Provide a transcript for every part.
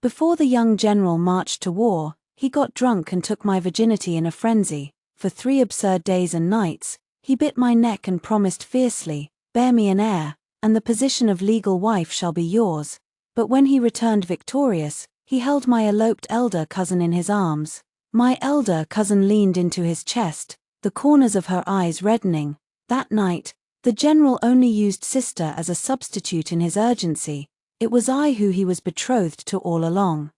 Before the young general marched to war, he got drunk and took my virginity in a frenzy. For 3 absurd days and nights, he bit my neck and promised fiercely, "Bear me an heir, and the position of legal wife shall be yours." But when he returned victorious, he held my eloped elder cousin in his arms. My elder cousin leaned into his chest, the corners of her eyes reddening. That night, the general only used sister as a substitute in his urgency. It was I who he was betrothed to all along.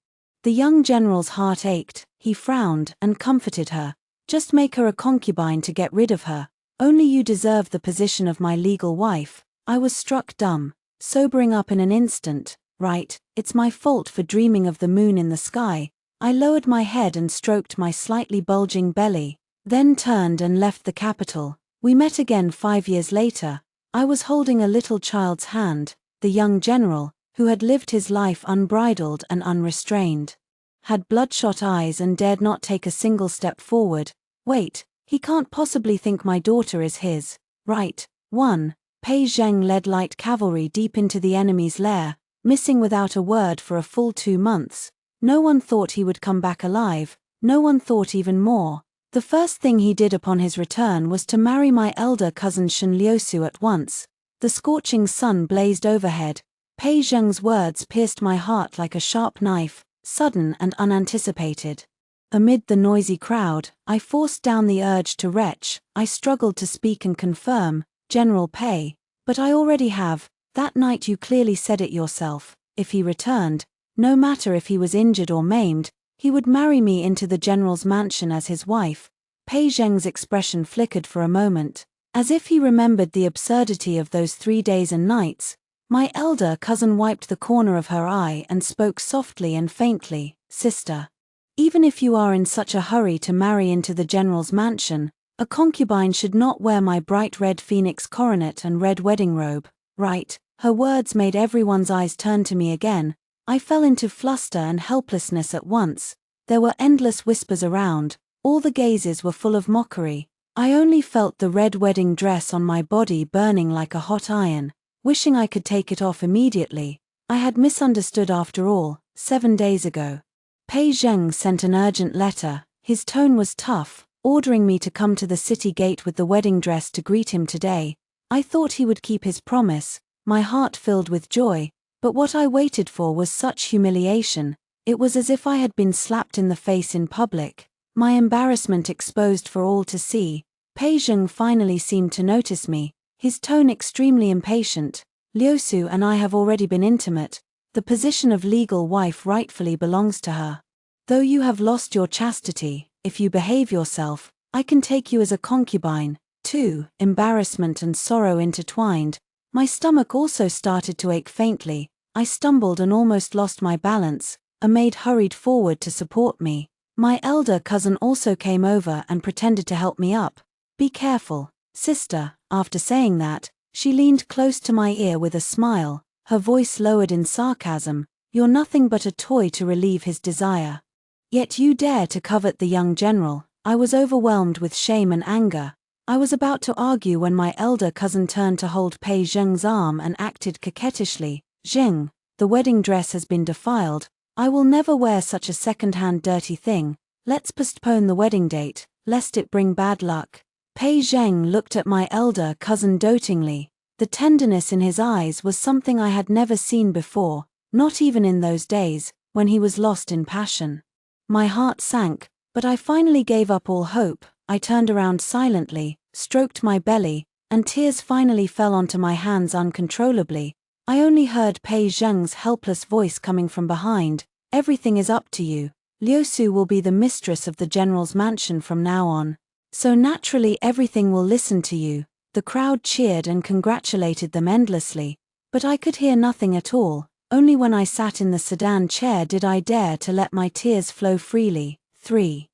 The young general's heart ached, he frowned and comforted her. "Just make her a concubine to get rid of her. Only you deserve the position of my legal wife." I was struck dumb, sobering up in an instant. Right, it's my fault for dreaming of the moon in the sky. I lowered my head and stroked my slightly bulging belly, then turned and left the capital. We met again 5 years later. I was holding a little child's hand. The young general, who had lived his life unbridled and unrestrained, had bloodshot eyes and dared not take a single step forward. Wait, he can't possibly think my daughter is his. Right. 1. Pei Zheng led light cavalry deep into the enemy's lair, missing without a word for a full 2 months. No one thought he would come back alive, no one thought even more. The first thing he did upon his return was to marry my elder cousin Xianxia at once. The scorching sun blazed overhead. Pei Zheng's words pierced my heart like a sharp knife, sudden and unanticipated. Amid the noisy crowd, I forced down the urge to retch. I struggled to speak and confirm, "General Pei, but I already have. That night you clearly said it yourself. If he returned, no matter if he was injured or maimed, he would marry me into the general's mansion as his wife." Pei Zheng's expression flickered for a moment, as if he remembered the absurdity of those 3 days and nights. My elder cousin wiped the corner of her eye and spoke softly and faintly, "Sister, even if you are in such a hurry to marry into the general's mansion, a concubine should not wear my bright red phoenix coronet and red wedding robe." Right. Her words made everyone's eyes turn to me again. I fell into fluster and helplessness at once. There were endless whispers around, all the gazes were full of mockery. I only felt the red wedding dress on my body burning like a hot iron, wishing I could take it off immediately. I had misunderstood after all, 7 days ago. Pei Zheng sent an urgent letter. His tone was tough, ordering me to come to the city gate with the wedding dress to greet him today. I thought he would keep his promise, my heart filled with joy, but what I waited for was such humiliation. It was as if I had been slapped in the face in public, my embarrassment exposed for all to see. Pei Zheng finally seemed to notice me, his tone extremely impatient. "Liusu and I have already been intimate. The position of legal wife rightfully belongs to her. Though you have lost your chastity, if you behave yourself, I can take you as a concubine." 2. Embarrassment and sorrow intertwined. My stomach also started to ache faintly. I stumbled and almost lost my balance. A maid hurried forward to support me. My elder cousin also came over and pretended to help me up. "Be careful, sister." After saying that, she leaned close to my ear with a smile, her voice lowered in sarcasm. "You're nothing but a toy to relieve his desire. Yet you dare to covet the young general." I was overwhelmed with shame and anger. I was about to argue when my elder cousin turned to hold Pei Zheng's arm and acted coquettishly. "Zheng, the wedding dress has been defiled. I will never wear such a second-hand dirty thing. Let's postpone the wedding date, lest it bring bad luck." Pei Zheng looked at my elder cousin dotingly. The tenderness in his eyes was something I had never seen before, not even in those days, when he was lost in passion. My heart sank, but I finally gave up all hope. I turned around silently, stroked my belly, and tears finally fell onto my hands uncontrollably. I only heard Pei Zheng's helpless voice coming from behind. "Everything is up to you. Liusu will be the mistress of the general's mansion from now on. So naturally everything will listen to you." The crowd cheered and congratulated them endlessly, but I could hear nothing at all. Only when I sat in the sedan chair did I dare to let my tears flow freely. 3.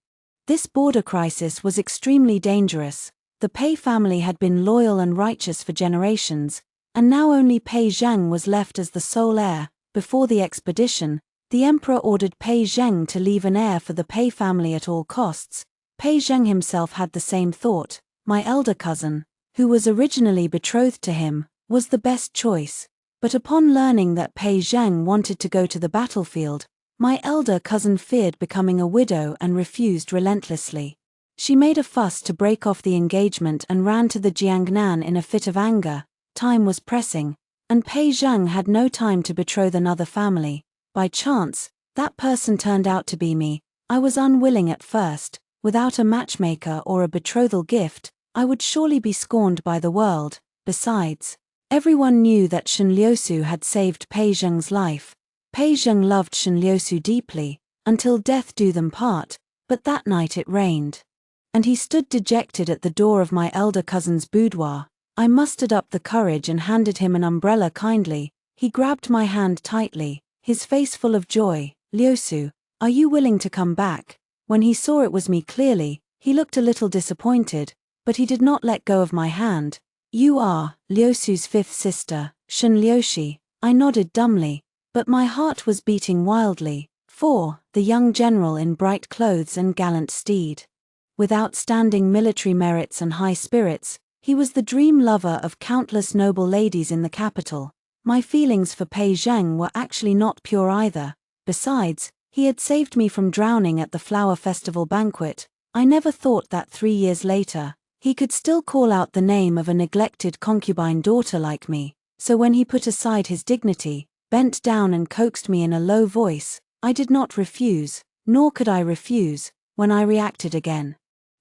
This border crisis was extremely dangerous. The Pei family had been loyal and righteous for generations, and now only Pei Zheng was left as the sole heir. Before the expedition, the emperor ordered Pei Zheng to leave an heir for the Pei family at all costs. Pei Zheng himself had the same thought. My elder cousin, who was originally betrothed to him, was the best choice. But upon learning that Pei Zheng wanted to go to the battlefield, My elder cousin feared becoming a widow and refused relentlessly. She made a fuss to break off the engagement and ran to the Jiangnan in a fit of anger. Time was pressing, and Pei Zheng had no time to betroth another family. By chance, that person turned out to be me. I was unwilling at first. Without a matchmaker or a betrothal gift, I would surely be scorned by the world. Besides, everyone knew that Shen Liusu had saved Pei Zheng's life. Pei Zheng loved Shen Liusu deeply, until death do them part, but that night it rained. And he stood dejected at the door of my elder cousin's boudoir. I mustered up the courage and handed him an umbrella kindly. He grabbed my hand tightly, his face full of joy. Liusu, are you willing to come back? When he saw it was me clearly, he looked a little disappointed, but he did not let go of my hand. You are Liusu's fifth sister, Shen Liushi. I nodded dumbly, but my heart was beating wildly. 4. The young general in bright clothes and gallant steed. With outstanding military merits and high spirits, he was the dream lover of countless noble ladies in the capital. My feelings for Pei Zheng were actually not pure either. Besides, he had saved me from drowning at the flower festival banquet. I never thought that 3 years later, he could still call out the name of a neglected concubine daughter like me. So when he put aside his dignity, bent down and coaxed me in a low voice, I did not refuse, nor could I refuse, when I reacted again.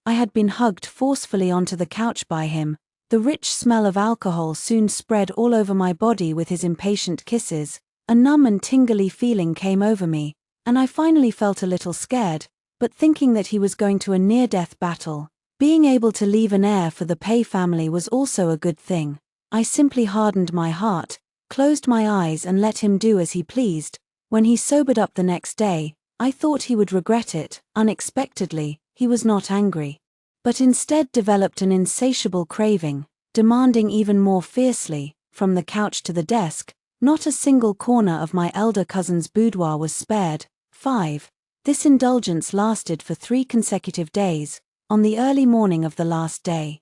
I had been hugged forcefully onto the couch by him. The rich smell of alcohol soon spread all over my body with his impatient kisses. A numb and tingly feeling came over me, and I finally felt a little scared, but thinking that he was going to a near-death battle. Being able to leave an heir for the Pei family was also a good thing. I simply hardened my heart, closed my eyes and let him do as he pleased. When he sobered up the next day, I thought he would regret it. Unexpectedly, he was not angry, but instead developed an insatiable craving, demanding even more fiercely. From the couch to the desk, not a single corner of my elder cousin's boudoir was spared. 5. This indulgence lasted for 3 consecutive days. On the early morning of the last day,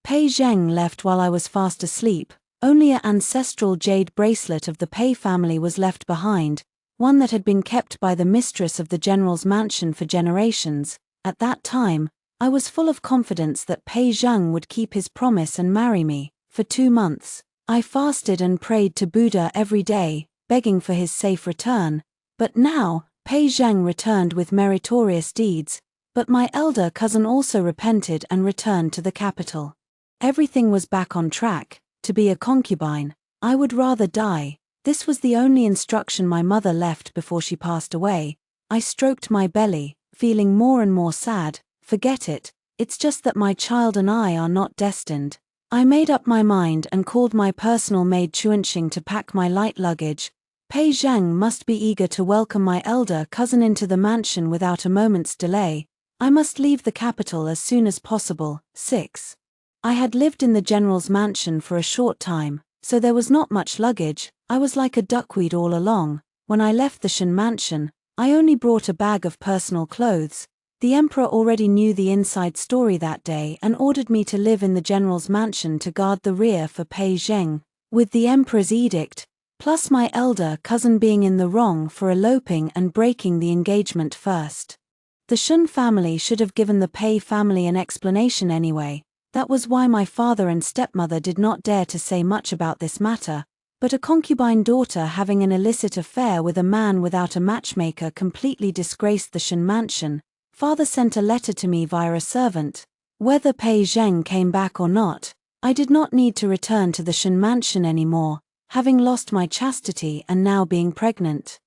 Pei Zheng left while I was fast asleep. Only an ancestral jade bracelet of the Pei family was left behind, one that had been kept by the mistress of the general's mansion for generations. At that time, I was full of confidence that Pei Zheng would keep his promise and marry me. For 2 months, I fasted and prayed to Buddha every day, begging for his safe return. But now, Pei Zheng returned with meritorious deeds, but my elder cousin also repented and returned to the capital. Everything was back on track. To be a concubine, I would rather die. This was the only instruction my mother left before she passed away. I stroked my belly, feeling more and more sad. Forget it, it's just that my child and I are not destined. I made up my mind and called my personal maid Xianxia to pack my light luggage. Pei Zheng must be eager to welcome my elder cousin into the mansion without a moment's delay. I must leave the capital as soon as possible. 6. I had lived in the general's mansion for a short time, so there was not much luggage. I was like a duckweed all along. When I left the Shen mansion, I only brought a bag of personal clothes. The emperor already knew the inside story that day and ordered me to live in the general's mansion to guard the rear for Pei Zheng. With the emperor's edict, plus my elder cousin being in the wrong for eloping and breaking the engagement first. The Shen family should have given the Pei family an explanation anyway. That was why my father and stepmother did not dare to say much about this matter. But a concubine daughter having an illicit affair with a man without a matchmaker completely disgraced the Shen mansion. Father sent a letter to me via a servant. Whether Pei Zheng came back or not, I did not need to return to the Shen mansion anymore, having lost my chastity and now being pregnant.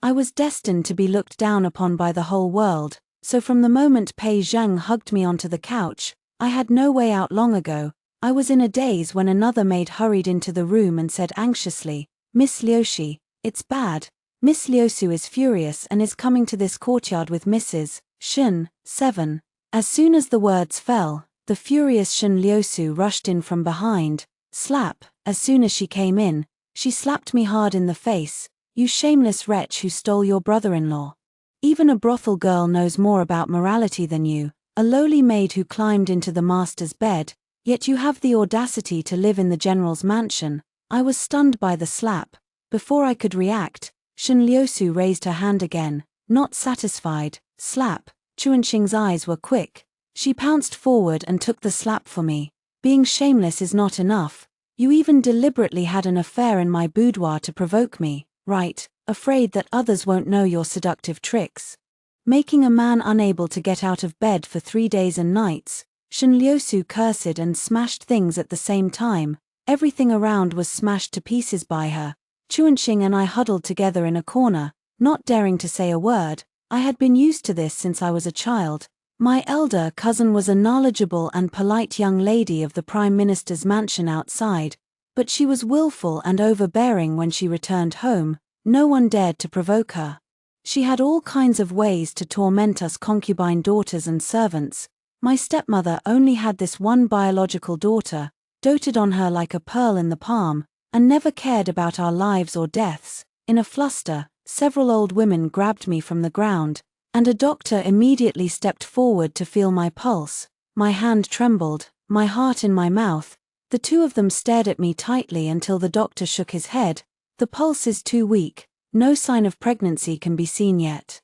I was destined to be looked down upon by the whole world, so from the moment Pei Zheng hugged me onto the couch, I had no way out long ago. I was in a daze when another maid hurried into the room and said anxiously, "Miss Liushi, it's bad. Miss Liusu is furious and is coming to this courtyard with Mrs. Shen." 7. As soon as the words fell, the furious Shen Liusu rushed in from behind. Slap. As soon as she came in, she slapped me hard in the face. "You shameless wretch who stole your brother-in-law. Even a brothel girl knows more about morality than you, a lowly maid who climbed into the master's bed, yet you have the audacity to live in the general's mansion." I was stunned by the slap. Before I could react, Shen Liusu raised her hand again. not satisfied. Slap. Xianxia's eyes were quick. She pounced forward and took the slap for me. Being shameless is not enough. You even deliberately had an affair in my boudoir to provoke me, right? Afraid that others won't know your seductive tricks. Making a man unable to get out of bed for 3 days and nights. Xianxia cursed and smashed things at the same time. Everything around was smashed to pieces by her. Xianxia and I huddled together in a corner, not daring to say a word. I had been used to this since I was a child. My elder cousin was a knowledgeable and polite young lady of the Prime Minister's mansion outside, but she was willful and overbearing when she returned home. No one dared to provoke her. She had all kinds of ways to torment us concubine daughters and servants. My stepmother only had this one biological daughter, doted on her like a pearl in the palm, and never cared about our lives or deaths. In a fluster, several old women grabbed me from the ground, and a doctor immediately stepped forward to feel my pulse. My hand trembled, my heart in my mouth. The two of them stared at me tightly until the doctor shook his head. The pulse is too weak, no sign of pregnancy can be seen yet.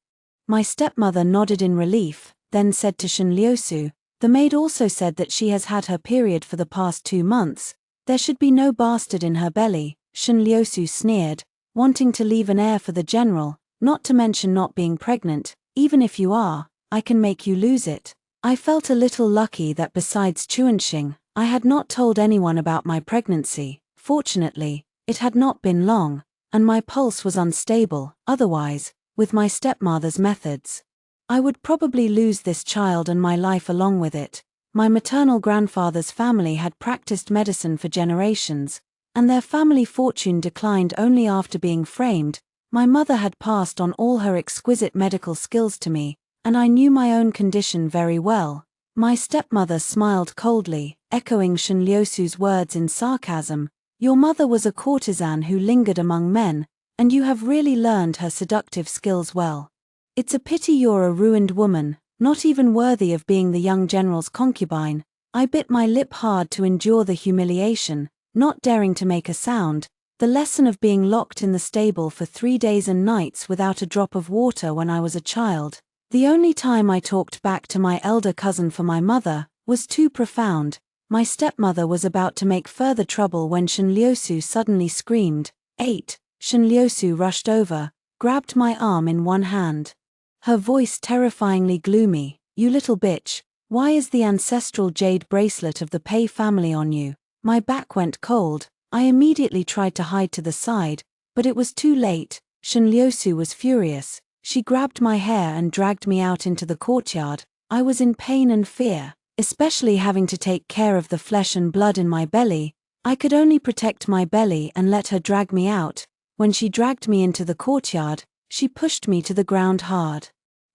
My stepmother nodded in relief, then said to Xianxia, the maid also said that she has had her period for the past 2 months. There should be no bastard in her belly. Xianxia sneered, wanting to leave an heir for the general, not to mention not being pregnant. Even if you are, I can make you lose it. I felt a little lucky that besides Xianxia, I had not told anyone about my pregnancy. Fortunately, it had not been long, and my pulse was unstable. Otherwise, with my stepmother's methods, I would probably lose this child and my life along with it. My maternal grandfather's family had practiced medicine for generations, and their family fortune declined only after being framed. My mother had passed on all her exquisite medical skills to me, and I knew my own condition very well. My stepmother smiled coldly, echoing Xianxia's words in sarcasm. Your mother was a courtesan who lingered among men, and you have really learned her seductive skills well. It's a pity you're a ruined woman, not even worthy of being the young general's concubine. I bit my lip hard to endure the humiliation, not daring to make a sound. The lesson of being locked in the stable for 3 days and nights without a drop of water when I was a child. The only time I talked back to my elder cousin for my mother was too profound. My stepmother was about to make further trouble when Xianxia suddenly screamed. 8. Xianxia rushed over, grabbed my arm in one hand. Her voice terrifyingly gloomy. You little bitch, why is the ancestral jade bracelet of the Pei family on you? My back went cold. I immediately tried to hide to the side, but it was too late. Xianxia was furious. She grabbed my hair and dragged me out into the courtyard. I was in pain and fear, especially having to take care of the flesh and blood in my belly. I could only protect my belly and let her drag me out. When she dragged me into the courtyard, she pushed me to the ground hard.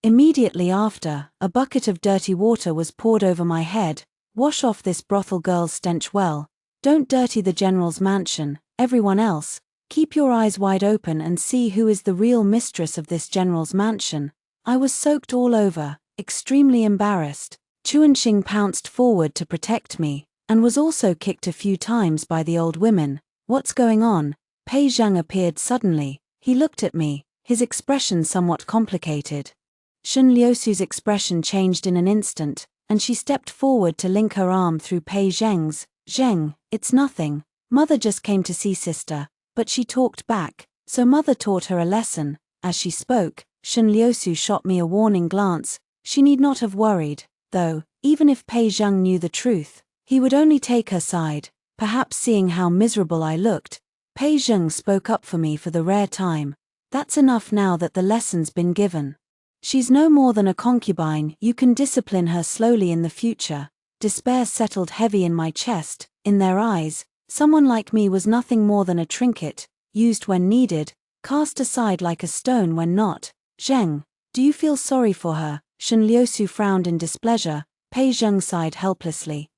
Immediately after, a bucket of dirty water was poured over my head. Wash off this brothel girl's stench well. Don't dirty the general's mansion. Everyone else, keep your eyes wide open and see who is the real mistress of this general's mansion. I was soaked all over, extremely embarrassed. Xianxia pounced forward to protect me, and was also kicked a few times by the old women. What's going on? Pei Zhang appeared suddenly. He looked at me, his expression somewhat complicated. Xianxia's expression changed in an instant, and she stepped forward to link her arm through Pei Zhang's. Zheng, it's nothing. Mother just came to see sister. But she talked back, so mother taught her a lesson. As she spoke, Xianxia shot me a warning glance. She need not have worried, though. Even if Pei Zhang knew the truth, he would only take her side. Perhaps seeing how miserable I looked, Pei Zhang spoke up for me for the rare time. That's enough now that the lesson's been given. She's no more than a concubine. You can discipline her slowly in the future. Despair settled heavy in my chest. In their eyes, someone like me was nothing more than a trinket, used when needed, cast aside like a stone when not. Zheng, do you feel sorry for her? Xianxia frowned in displeasure. Pei Zheng sighed helplessly,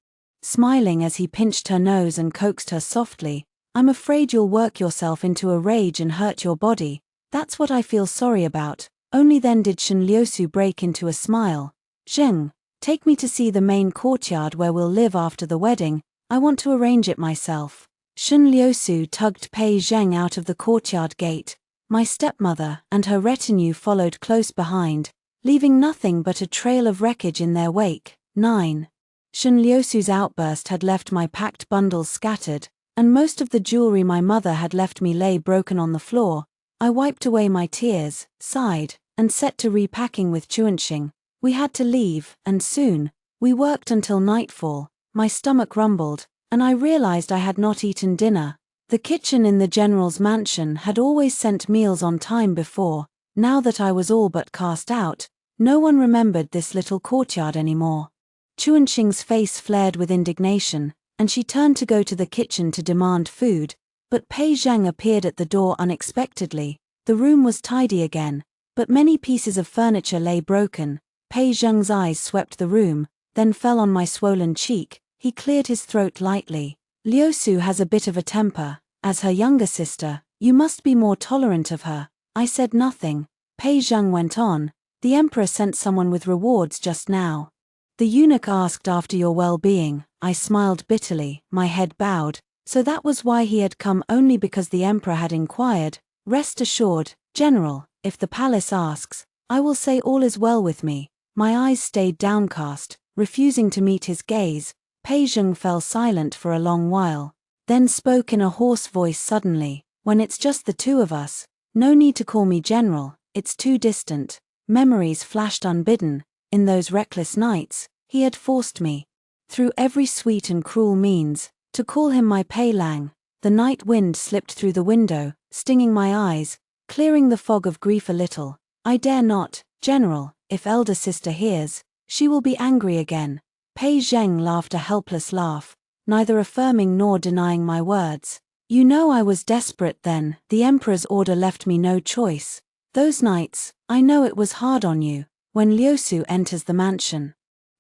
smiling as he pinched her nose and coaxed her softly. I'm afraid you'll work yourself into a rage and hurt your body. That's what I feel sorry about. Only then did Xianxia break into a smile. Zheng, take me to see the main courtyard where we'll live after the wedding. I want to arrange it myself. Xianxia tugged Pei Zheng out of the courtyard gate. My stepmother and her retinue followed close behind, leaving nothing but a trail of wreckage in their wake. 9. Shen Liusu's outburst had left my packed bundles scattered, and most of the jewelry my mother had left me lay broken on the floor. I wiped away my tears, sighed, and set to repacking with Xianxia. We had to leave, and soon. We worked until nightfall. My stomach rumbled, and I realized I had not eaten dinner. The kitchen in the general's mansion had always sent meals on time before. Now that I was all but cast out, no one remembered this little courtyard anymore. Xianxia's face flared with indignation, and she turned to go to the kitchen to demand food, but Pei Zhang appeared at the door unexpectedly. The room was tidy again, but many pieces of furniture lay broken. Pei Zhang's eyes swept the room, then fell on my swollen cheek. He cleared his throat lightly. Liusu has a bit of a temper. As her younger sister, you must be more tolerant of her. I said nothing. Pei Zhang went on. The emperor sent someone with rewards just now. The eunuch asked after your well-being. I smiled bitterly, my head bowed. So that was why he had come, only because the emperor had inquired. Rest assured, General, if the palace asks, I will say all is well with me. My eyes stayed downcast, refusing to meet his gaze. Pei Zhang fell silent for a long while, then spoke in a hoarse voice suddenly. When it's just the two of us, no need to call me General, it's too distant. Memories flashed unbidden. In those reckless nights, he had forced me, through every sweet and cruel means, to call him my Pei Lang. The night wind slipped through the window, stinging my eyes, clearing the fog of grief a little. I dare not, General, if elder sister hears, she will be angry again. Pei Zhang laughed a helpless laugh, neither affirming nor denying my words. You know I was desperate then. The emperor's order left me no choice. Those nights, I know it was hard on you. When Liusu enters the mansion,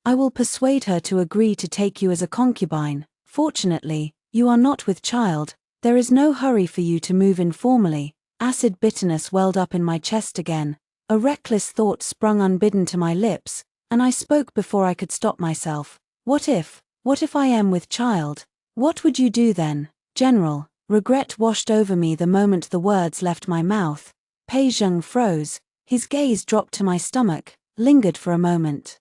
I will persuade her to agree to take you as a concubine. Fortunately, you are not with child. There is no hurry for you to move informally. Acid bitterness welled up in my chest again. A reckless thought sprung unbidden to my lips, and I spoke before I could stop myself. What if I am with child? What would you do then, General? Regret washed over me the moment the words left my mouth. Pei Zhang froze, his gaze dropped to my stomach, lingered for a moment.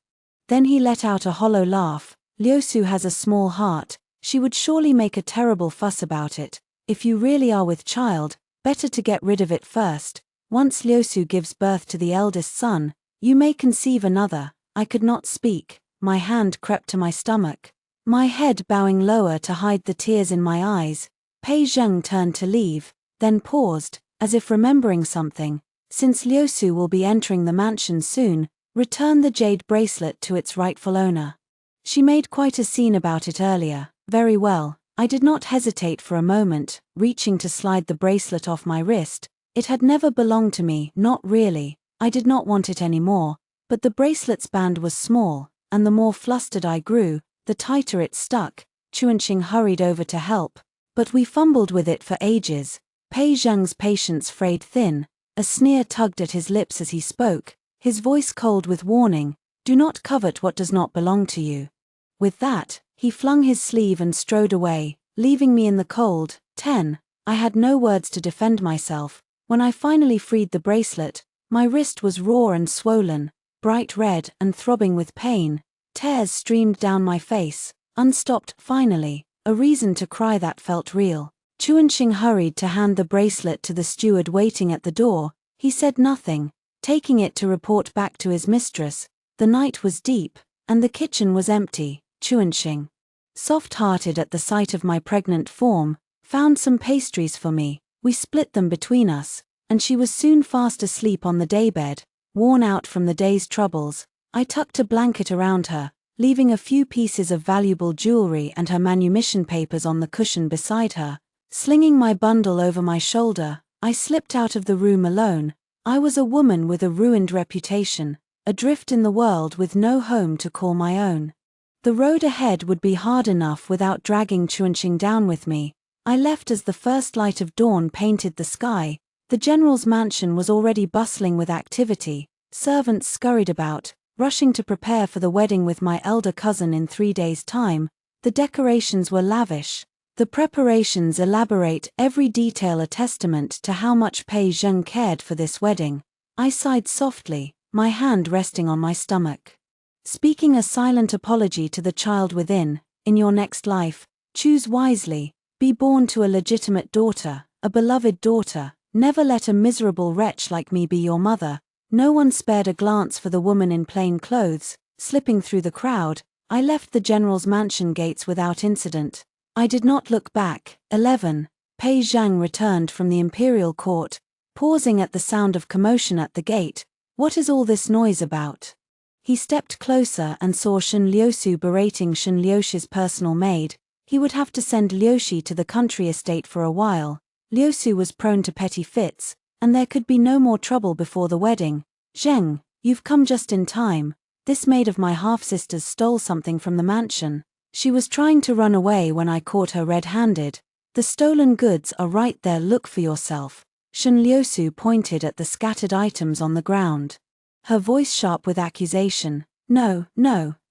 Then he let out a hollow laugh. Liusu has a small heart, she would surely make a terrible fuss about it. If you really are with child, better to get rid of it first. Once Liusu gives birth to the eldest son, you may conceive another. I could not speak, my hand crept to my stomach, my head bowing lower to hide the tears in my eyes. Pei Zhang turned to leave, then paused, as if remembering something. Since Liusu will be entering the mansion soon, return the jade bracelet to its rightful owner. She made quite a scene about it earlier. Very well, I did not hesitate for a moment, reaching to slide the bracelet off my wrist. It had never belonged to me, not really. I did not want it anymore, but the bracelet's band was small, and the more flustered I grew, the tighter it stuck. Xianxia hurried over to help, but we fumbled with it for ages. Pei Zhang's patience frayed thin, a sneer tugged at his lips as he spoke, his voice cold with warning. Do not covet what does not belong to you. With that, he flung his sleeve and strode away, leaving me in the cold. 10. I had no words to defend myself. When I finally freed the bracelet, my wrist was raw and swollen, bright red and throbbing with pain. Tears streamed down my face, unstopped. Finally, a reason to cry that felt real. Xianxia hurried to hand the bracelet to the steward waiting at the door. He said nothing, taking it to report back to his mistress. The night was deep, and the kitchen was empty. Xianxia, soft-hearted at the sight of my pregnant form, found some pastries for me. We split them between us, and she was soon fast asleep on the daybed, worn out from the day's troubles. I tucked a blanket around her, leaving a few pieces of valuable jewelry and her manumission papers on the cushion beside her. Slinging my bundle over my shoulder, I slipped out of the room alone. I was a woman with a ruined reputation, adrift in the world with no home to call my own. The road ahead would be hard enough without dragging Xianxia down with me. I left as the first light of dawn painted the sky. The general's mansion was already bustling with activity. Servants scurried about, rushing to prepare for the wedding with my elder cousin in 3 days' time. The decorations were lavish. The preparations elaborate every detail, a testament to how much Pei Zheng cared for this wedding. I sighed softly, my hand resting on my stomach. Speaking a silent apology to the child within, in your next life, choose wisely, be born to a legitimate daughter, a beloved daughter, never let a miserable wretch like me be your mother. No one spared a glance for the woman in plain clothes. Slipping through the crowd, I left the general's mansion gates without incident. I did not look back. 11. Pei Zhang returned from the imperial court, pausing at the sound of commotion at the gate. What is all this noise about? He stepped closer and saw Shen Liusu berating Shen Liuxi's personal maid. He would have to send Liuxi to the country estate for a while. Liusu was prone to petty fits, and there could be no more trouble before the wedding. Zheng, you've come just in time. This maid of my half-sister's stole something from the mansion. She was trying to run away when I caught her red-handed. The stolen goods are right there, look for yourself. Shen Liusu pointed at the scattered items on the ground. Her voice sharp with accusation. No,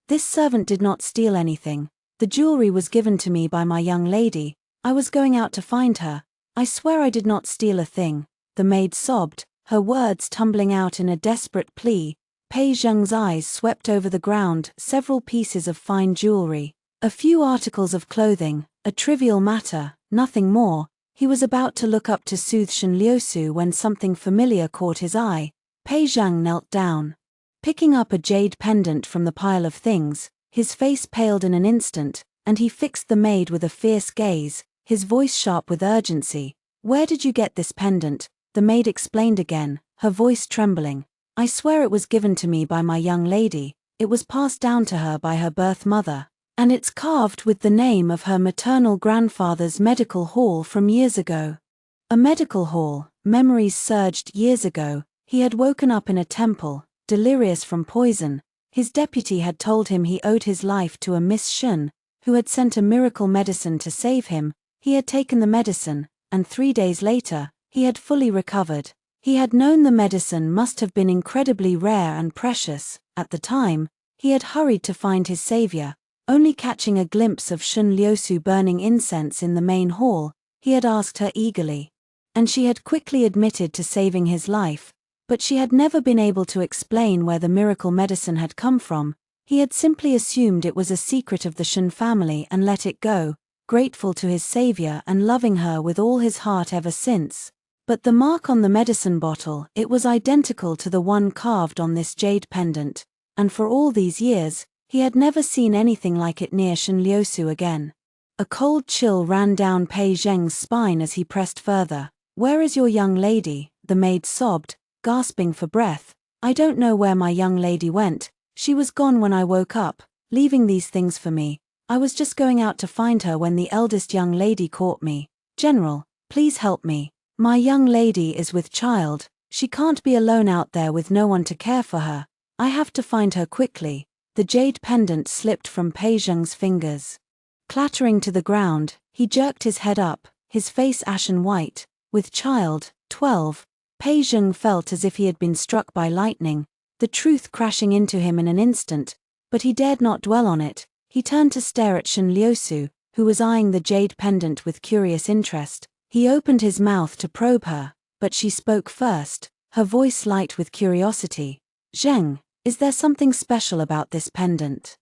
this servant did not steal anything. The jewelry was given to me by my young lady. I was going out to find her. I swear I did not steal a thing. The maid sobbed, her words tumbling out in a desperate plea. Pei Zheng's eyes swept over the ground, several pieces of fine jewelry, a few articles of clothing, a trivial matter, nothing more. He was about to look up to soothe Shen Liusu when something familiar caught his eye. Pei Zhang knelt down. Picking up a jade pendant from the pile of things, his face paled in an instant, and he fixed the maid with a fierce gaze, his voice sharp with urgency. Where did you get this pendant? The maid explained again, her voice trembling. I swear it was given to me by my young lady. It was passed down to her by her birth mother, and it's carved with the name of her maternal grandfather's medical hall from years ago. A medical hall, memories surged. Years ago, he had woken up in a temple, delirious from poison. His deputy had told him he owed his life to a Miss Shun, who had sent a miracle medicine to save him. He had taken the medicine, and 3 days later, he had fully recovered. He had known the medicine must have been incredibly rare and precious. At the time, he had hurried to find his savior. Only catching a glimpse of Shen Liusu burning incense in the main hall, he had asked her eagerly. And she had quickly admitted to saving his life, but she had never been able to explain where the miracle medicine had come from. He had simply assumed it was a secret of the Shen family and let it go, grateful to his savior and loving her with all his heart ever since. But the mark on the medicine bottle, it was identical to the one carved on this jade pendant, and for all these years, he had never seen anything like it near Shen Liusu again. A cold chill ran down Pei Zheng's spine as he pressed further. Where is your young lady? The maid sobbed, gasping for breath. I don't know where my young lady went. She was gone when I woke up, leaving these things for me. I was just going out to find her when the eldest young lady caught me. General, please help me. My young lady is with child. She can't be alone out there with no one to care for her. I have to find her quickly. The jade pendant slipped from Pei Zheng's fingers. Clattering to the ground, he jerked his head up, his face ashen white. With child, 12, Pei Zheng felt as if he had been struck by lightning, the truth crashing into him in an instant, but he dared not dwell on it. He turned to stare at Shen Liusu, who was eyeing the jade pendant with curious interest. He opened his mouth to probe her, but she spoke first, her voice light with curiosity. Zheng, is there something special about this pendant?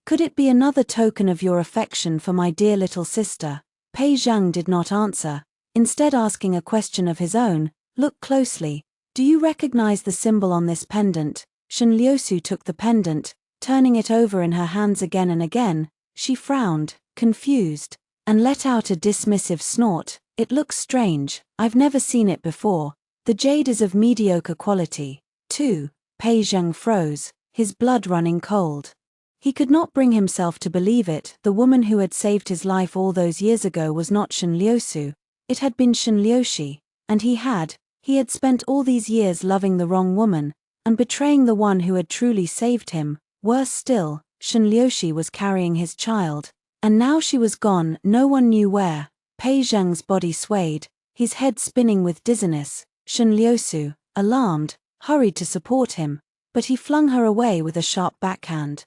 Could it be another token of your affection for my dear little sister? Pei Zheng did not answer, instead asking a question of his own. Look closely. Do you recognize the symbol on this pendant? Shen Liusu took the pendant, turning it over in her hands again and again. She frowned, confused, and let out a dismissive snort. It looks strange. I've never seen it before. The jade is of mediocre quality. 2. Pei Zheng froze, his blood running cold. He could not bring himself to believe it. The woman who had saved his life all those years ago was not Shen Liusu. It had been Shen Liuxi, and he had spent all these years loving the wrong woman, and betraying the one who had truly saved him. Worse still, Shen Liuxi was carrying his child, and now she was gone, no one knew where. Pei Zheng's body swayed, his head spinning with dizziness. Shen Liusu, alarmed, hurried to support him, but he flung her away with a sharp backhand,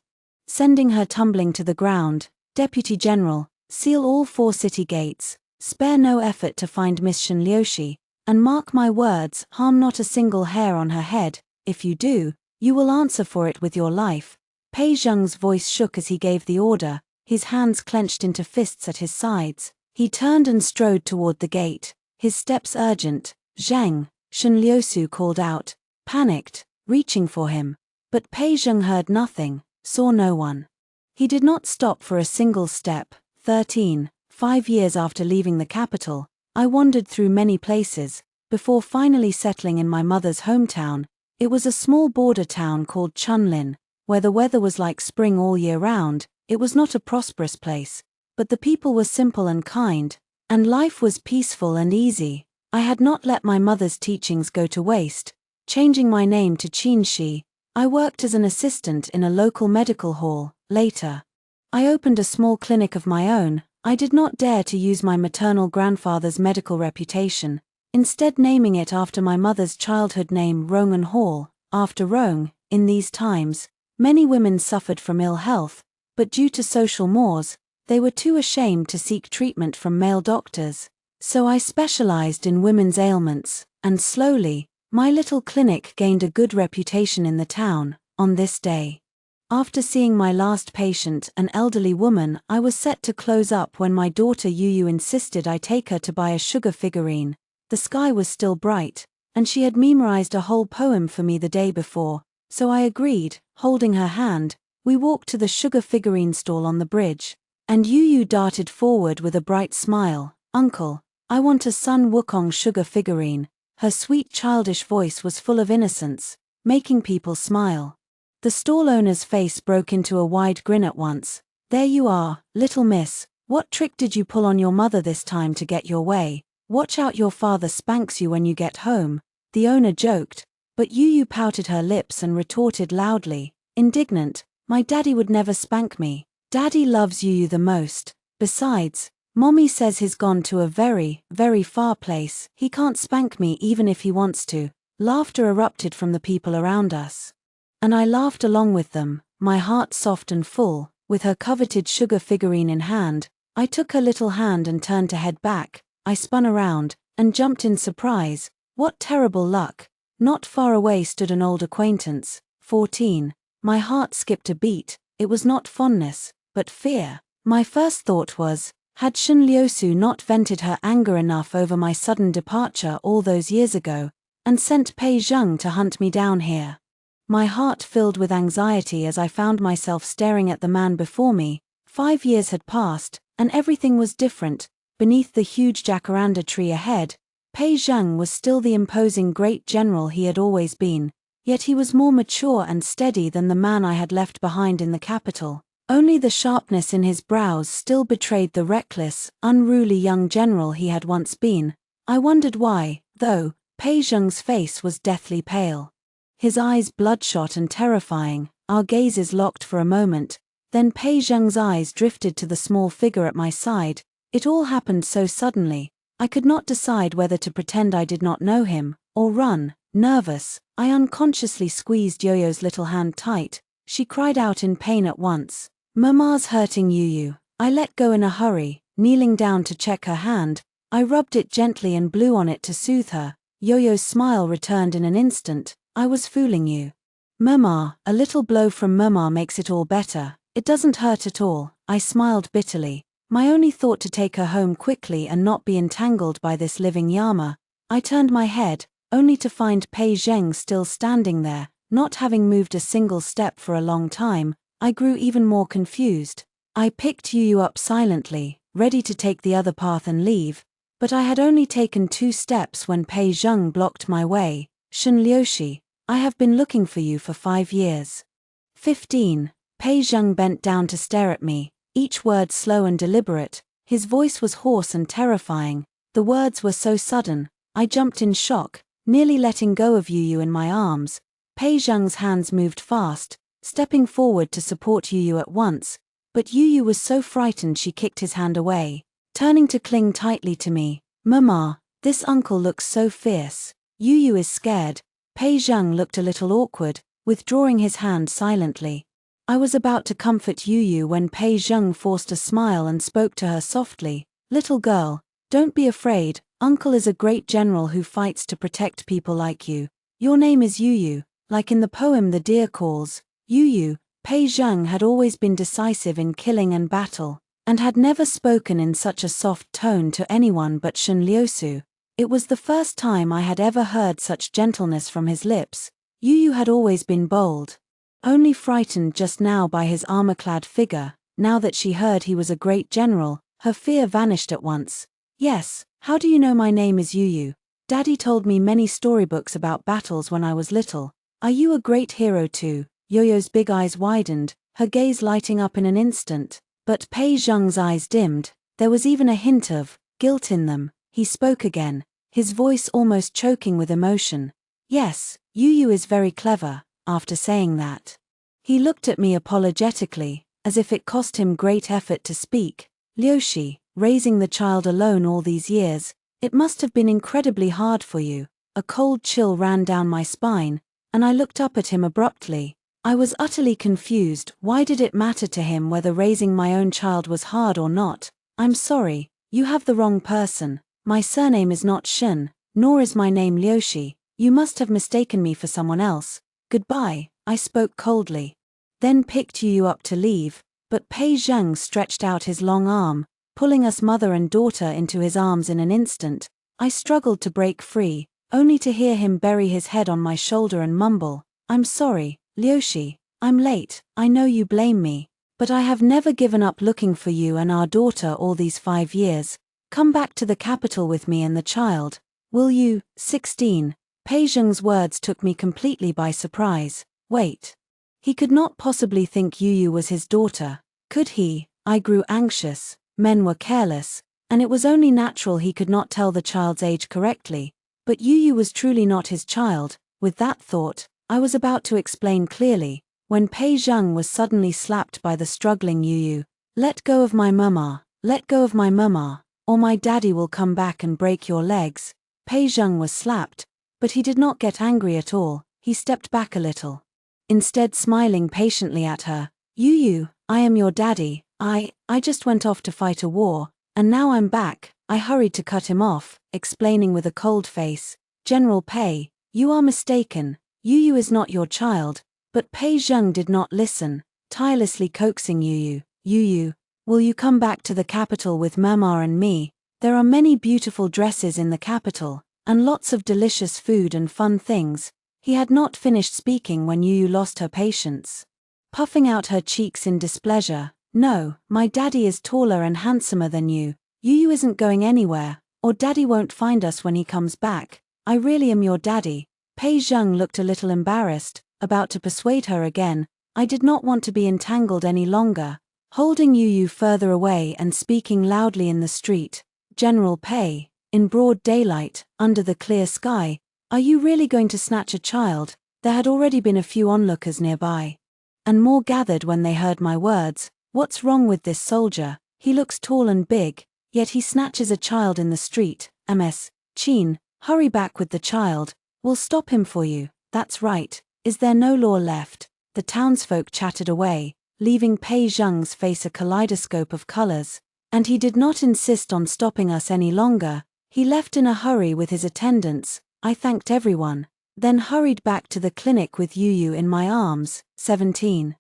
sending her tumbling to the ground. Deputy General, seal all 4 city gates, spare no effort to find Miss Xianxia, and mark my words, harm not a single hair on her head. If you do, you will answer for it with your life." Pei Zheng's voice shook as he gave the order, his hands clenched into fists at his sides. He turned and strode toward the gate, his steps urgent. "Zheng," Xianxia called out, panicked, reaching for him. But Pei Zheng heard nothing, saw no one. He did not stop for a single step. 13. 5 years after leaving the capital, I wandered through many places, before finally settling in my mother's hometown. It was a small border town called Chunlin, where the weather was like spring all year round. It was not a prosperous place, but the people were simple and kind, and life was peaceful and easy. I had not let my mother's teachings go to waste. Changing my name to Xianxia, I worked as an assistant in a local medical hall. Later, I opened a small clinic of my own. I did not dare to use my maternal grandfather's medical reputation, instead naming it after my mother's childhood name, Rongan Hall, after Rong. In these times, many women suffered from ill health, but due to social mores, they were too ashamed to seek treatment from male doctors. So I specialized in women's ailments, and slowly, my little clinic gained a good reputation in the town. On this day, after seeing my last patient, an elderly woman, I was set to close up when my daughter Yu insisted I take her to buy a sugar figurine. The sky was still bright, and she had memorized a whole poem for me the day before, so I agreed. Holding her hand, we walked to the sugar figurine stall on the bridge, and Yu darted forward with a bright smile. "Uncle, I want a Sun Wukong sugar figurine." Her sweet childish voice was full of innocence, making people smile. The stall owner's face broke into a wide grin at once. "There you are, little miss. What trick did you pull on your mother this time to get your way? Watch out, your father spanks you when you get home." The owner joked, but Yu pouted her lips and retorted loudly, indignant, "My daddy would never spank me. Daddy loves Yu the most. Besides, Mommy says he's gone to a very, very far place. He can't spank me even if he wants to." Laughter erupted from the people around us, and I laughed along with them, my heart soft and full. With her coveted sugar figurine in hand, I took her little hand and turned to head back. I spun around, and jumped in surprise. What terrible luck! Not far away stood an old acquaintance. 14. My heart skipped a beat. It was not fondness, but fear. My first thought was, had Xianxia not vented her anger enough over my sudden departure all those years ago, and sent Pei Zheng to hunt me down here? My heart filled with anxiety as I found myself staring at the man before me. 5 years had passed, and everything was different. Beneath the huge jacaranda tree ahead, Pei Zheng was still the imposing great general he had always been, yet he was more mature and steady than the man I had left behind in the capital. Only the sharpness in his brows still betrayed the reckless, unruly young general he had once been. I wondered why, though. Pei Zheng's face was deathly pale, his eyes bloodshot and terrifying. Our gazes locked for a moment, then Pei Zheng's eyes drifted to the small figure at my side. It all happened so suddenly, I could not decide whether to pretend I did not know him, or run. Nervous, I unconsciously squeezed Yo-Yo's little hand tight. She cried out in pain at once. "Mama's hurting Yu." I let go in a hurry, kneeling down to check her hand. I rubbed it gently and blew on it to soothe her. Yo-Yo's smile returned in an instant. "I was fooling you. Mama, a little blow from Mama makes it all better. It doesn't hurt at all." I smiled bitterly, my only thought to take her home quickly and not be entangled by this living llama. I turned my head, only to find Pei Zheng still standing there, not having moved a single step for a long time. I grew even more confused. I picked Yu up silently, ready to take the other path and leave, but I had only taken 2 steps when Pei Zheng blocked my way. "Xianxia, I have been looking for you for 5 years." 15. Pei Zheng bent down to stare at me, each word slow and deliberate. His voice was hoarse and terrifying. The words were so sudden, I jumped in shock, nearly letting go of Yu in my arms. Pei Zheng's hands moved fast, stepping forward to support Yu at once, but Yu was so frightened she kicked his hand away, turning to cling tightly to me. "Mama, this uncle looks so fierce." "Yu is scared." Pei Zheng looked a little awkward, withdrawing his hand silently. I was about to comfort Yu when Pei Zheng forced a smile and spoke to her softly. Little girl, don't be afraid, uncle is a great general who fights to protect people like you. Your name is Yu, like in the poem The Deer Calls. Yu. Pei Zheng had always been decisive in killing and battle, and had never spoken in such a soft tone to anyone but Shen Liusu. It was the first time I had ever heard such gentleness from his lips. Yu had always been bold, only frightened just now by his armor-clad figure. Now that she heard he was a great general, her fear vanished at once. Yes, how do you know my name is Yu? Daddy told me many storybooks about battles when I was little. Are you a great hero too? Yoyo's big eyes widened, her gaze lighting up in an instant. But Pei Zheng's eyes dimmed, there was even a hint of guilt in them. He spoke again, his voice almost choking with emotion. Yes, Yu is very clever. After saying that, he looked at me apologetically, as if it cost him great effort to speak. Liushi, raising the child alone all these years, it must have been incredibly hard for you. A cold chill ran down my spine, and I looked up at him abruptly. I was utterly confused. Why did it matter to him whether raising my own child was hard or not? I'm sorry, you have the wrong person. My surname is not Shen, nor is my name Liushi. You must have mistaken me for someone else. Goodbye, I spoke coldly. Then picked Yu up to leave, but Pei Zheng stretched out his long arm, pulling us mother and daughter into his arms in an instant. I struggled to break free, only to hear him bury his head on my shoulder and mumble, I'm sorry, Liushi, I'm late, I know you blame me, but I have never given up looking for you and our daughter all these 5 years. Come back to the capital with me and the child, will you? 16. Pei Zheng's words took me completely by surprise. Wait. He could not possibly think Yu was his daughter, could he? I grew anxious. Men were careless, and it was only natural he could not tell the child's age correctly. But Yu was truly not his child. With that thought, I was about to explain clearly, when Pei Zheng was suddenly slapped by the struggling Yu. Let go of my mama, let go of my mama, or my daddy will come back and break your legs. Pei Zheng was slapped, but he did not get angry at all. He stepped back a little, instead smiling patiently at her. Yu, I am your daddy. I just went off to fight a war, and now I'm back. I hurried to cut him off, explaining with a cold face. General Pei, you are mistaken. Yu is not your child. But Pei Zheng did not listen, tirelessly coaxing Yu. Yu, will you come back to the capital with Mama and me? There are many beautiful dresses in the capital, and lots of delicious food and fun things. He had not finished speaking when Yu lost her patience, puffing out her cheeks in displeasure. No, my daddy is taller and handsomer than you. Yu isn't going anywhere, or daddy won't find us when he comes back. I really am your daddy. Pei Zheng looked a little embarrassed, about to persuade her again. I did not want to be entangled any longer. Holding Yu further away and speaking loudly in the street. General Pei, in broad daylight, under the clear sky, are you really going to snatch a child? There had already been a few onlookers nearby, and more gathered when they heard my words. What's wrong with this soldier? He looks tall and big, yet he snatches a child in the street. Ms. Qin, hurry back with the child. We'll stop him for you. That's right. Is there no law left? The townsfolk chattered away, leaving Pei Zheng's face a kaleidoscope of colors. And he did not insist on stopping us any longer. He left in a hurry with his attendants. I thanked everyone, then hurried back to the clinic with Yu in my arms. 17.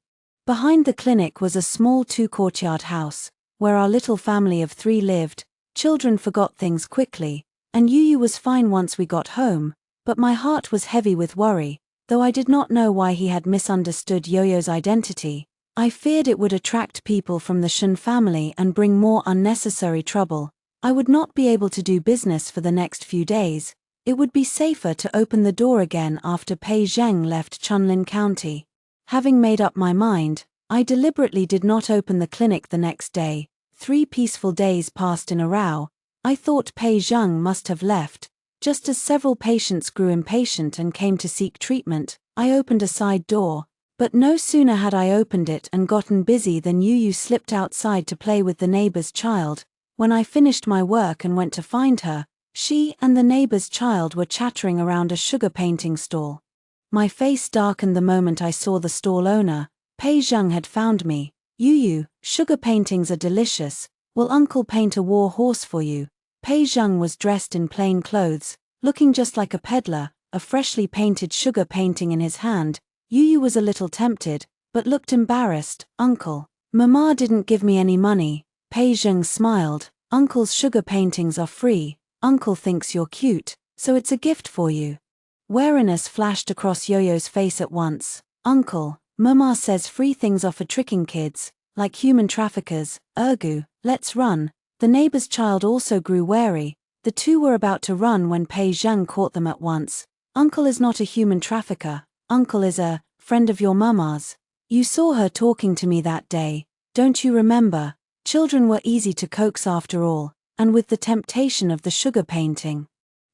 Behind the clinic was a small 2-courtyard house, where our little family of 3 lived. Children forgot things quickly, and Yu was fine once we got home, but my heart was heavy with worry, though I did not know why he had misunderstood Yoyo's identity. I feared it would attract people from the Shen family and bring more unnecessary trouble. I would not be able to do business for the next few days. It would be safer to open the door again after Pei Zheng left Chunlin County. Having made up my mind, I deliberately did not open the clinic the next day. 3 peaceful days passed in a row. I thought Pei Zheng must have left. Just as several patients grew impatient and came to seek treatment, I opened a side door. But no sooner had I opened it and gotten busy than Yu slipped outside to play with the neighbor's child. When I finished my work and went to find her, she and the neighbor's child were chattering around a sugar painting stall. My face darkened the moment I saw the stall owner. Pei Zheng had found me. Yu, sugar paintings are delicious. Will uncle paint a war horse for you? Pei Zheng was dressed in plain clothes, looking just like a peddler, a freshly painted sugar painting in his hand. Yu was a little tempted, but looked embarrassed. Uncle, Mama didn't give me any money. Pei Zheng smiled. Uncle's sugar paintings are free. Uncle thinks you're cute, so it's a gift for you. Wariness flashed across Yo-Yo's face at once. Uncle, Mama says free things are for tricking kids, like human traffickers. Ergu, let's run. The neighbor's child also grew wary. The two were about to run when Pei Zheng caught them at once. Uncle is not a human trafficker. Uncle is a friend of your Mama's. You saw her talking to me that day. Don't you remember? Children were easy to coax after all, and with the temptation of the sugar painting.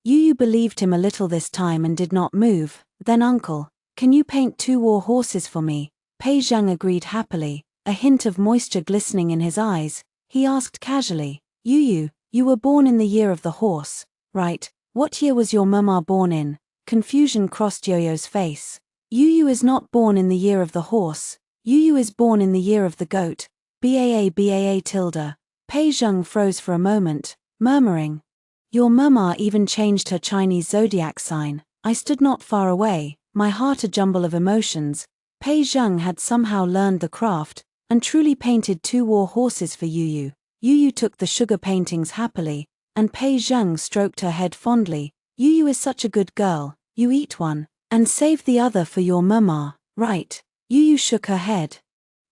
Yu believed him a little this time and did not move. Then Uncle, can you paint 2 war horses for me? Pei Zheng agreed happily, a hint of moisture glistening in his eyes. He asked casually, Yu, you were born in the year of the horse, right? What year was your Mama born in? Confusion crossed Yo-Yo's face. Yu is not born in the year of the horse. Yu is born in the year of the goat. Baa tilde. Pei Zheng froze for a moment, murmuring. Your Mama even changed her Chinese zodiac sign. I stood not far away, my heart a jumble of emotions. Pei Zheng had somehow learned the craft, and truly painted 2 war horses for Yu. Yu took the sugar paintings happily, and Pei Zheng stroked her head fondly. Yu is such a good girl. You eat one, and save the other for your Mama, right? Yu shook her head,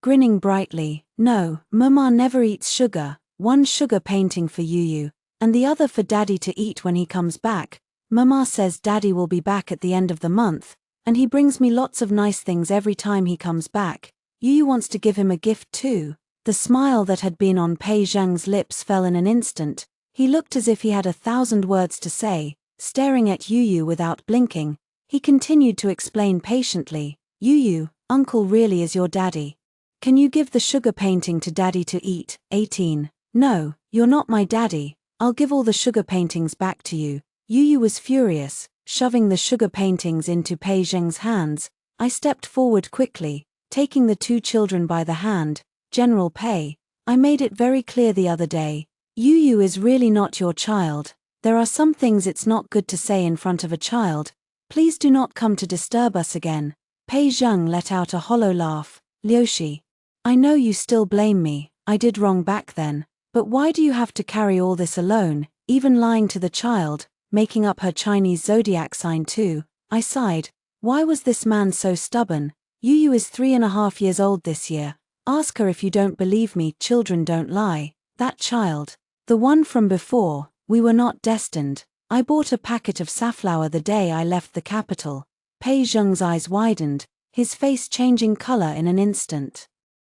grinning brightly. No, Mama never eats sugar. 1 sugar painting for Yu, and the other for Daddy to eat when he comes back. Mama says Daddy will be back at the end of the month, and he brings me lots of nice things every time he comes back. Yu wants to give him a gift too. The smile that had been on Pei Zheng's lips fell in an instant. He looked as if he had 1,000 words to say, staring at Yu without blinking. He continued to explain patiently. Yu, Uncle really is your daddy. Can you give the sugar painting to Daddy to eat? 18. No, you're not my daddy. I'll give all the sugar paintings back to you. Yu was furious, shoving the sugar paintings into Pei Zheng's hands. I stepped forward quickly, taking the 2 children by the hand. General Pei, I made it very clear the other day. Yu is really not your child. There are some things it's not good to say in front of a child. Please do not come to disturb us again. Pei Zheng let out a hollow laugh. Liushi, I know you still blame me. I did wrong back then. But why do you have to carry all this alone, even lying to the child, making up her Chinese zodiac sign too? I sighed. Why was this man so stubborn? Yu is 3.5 years old this year. Ask her if you don't believe me. Children don't lie. That child, the one from before, we were not destined. I bought a packet of safflower the day I left the capital. Pei Zheng's eyes widened, his face changing color in an instant.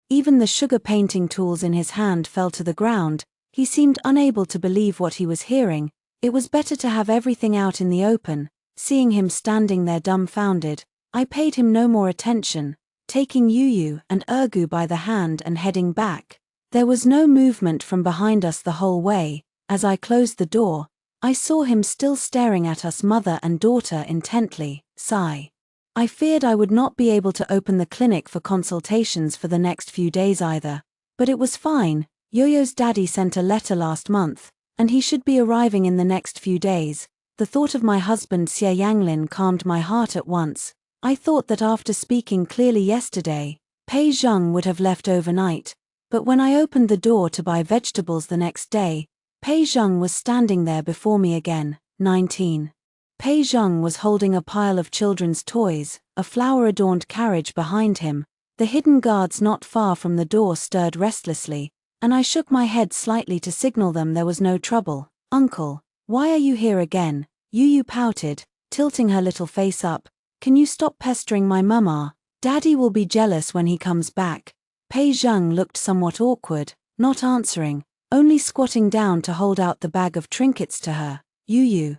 Even the sugar painting tools in his hand fell to the ground. He seemed unable to believe what he was hearing. It was better to have everything out in the open. Seeing him standing there dumbfounded, I paid him no more attention, taking Yu and Ergu by the hand and heading back. There was no movement from behind us the whole way. As I closed the door, I saw him still staring at us, mother and daughter, intently. Sigh. I feared I would not be able to open the clinic for consultations for the next few days either. But it was fine. Yo-Yo's daddy sent a letter last month, and he should be arriving in the next few days. The thought of my husband Xie Yanglin calmed my heart at once. I thought that after speaking clearly yesterday, Pei Zheng would have left overnight. But when I opened the door to buy vegetables the next day, Pei Zheng was standing there before me again. 19. Pei Zheng was holding a pile of children's toys, a flower-adorned carriage behind him. The hidden guards not far from the door stirred restlessly, and I shook my head slightly to signal them there was no trouble. Uncle, why are you here again? Yu pouted, tilting her little face up. Can you stop pestering my Mama? Daddy will be jealous when he comes back. Pei Zheng looked somewhat awkward, not answering, only squatting down to hold out the bag of trinkets to her. Yu.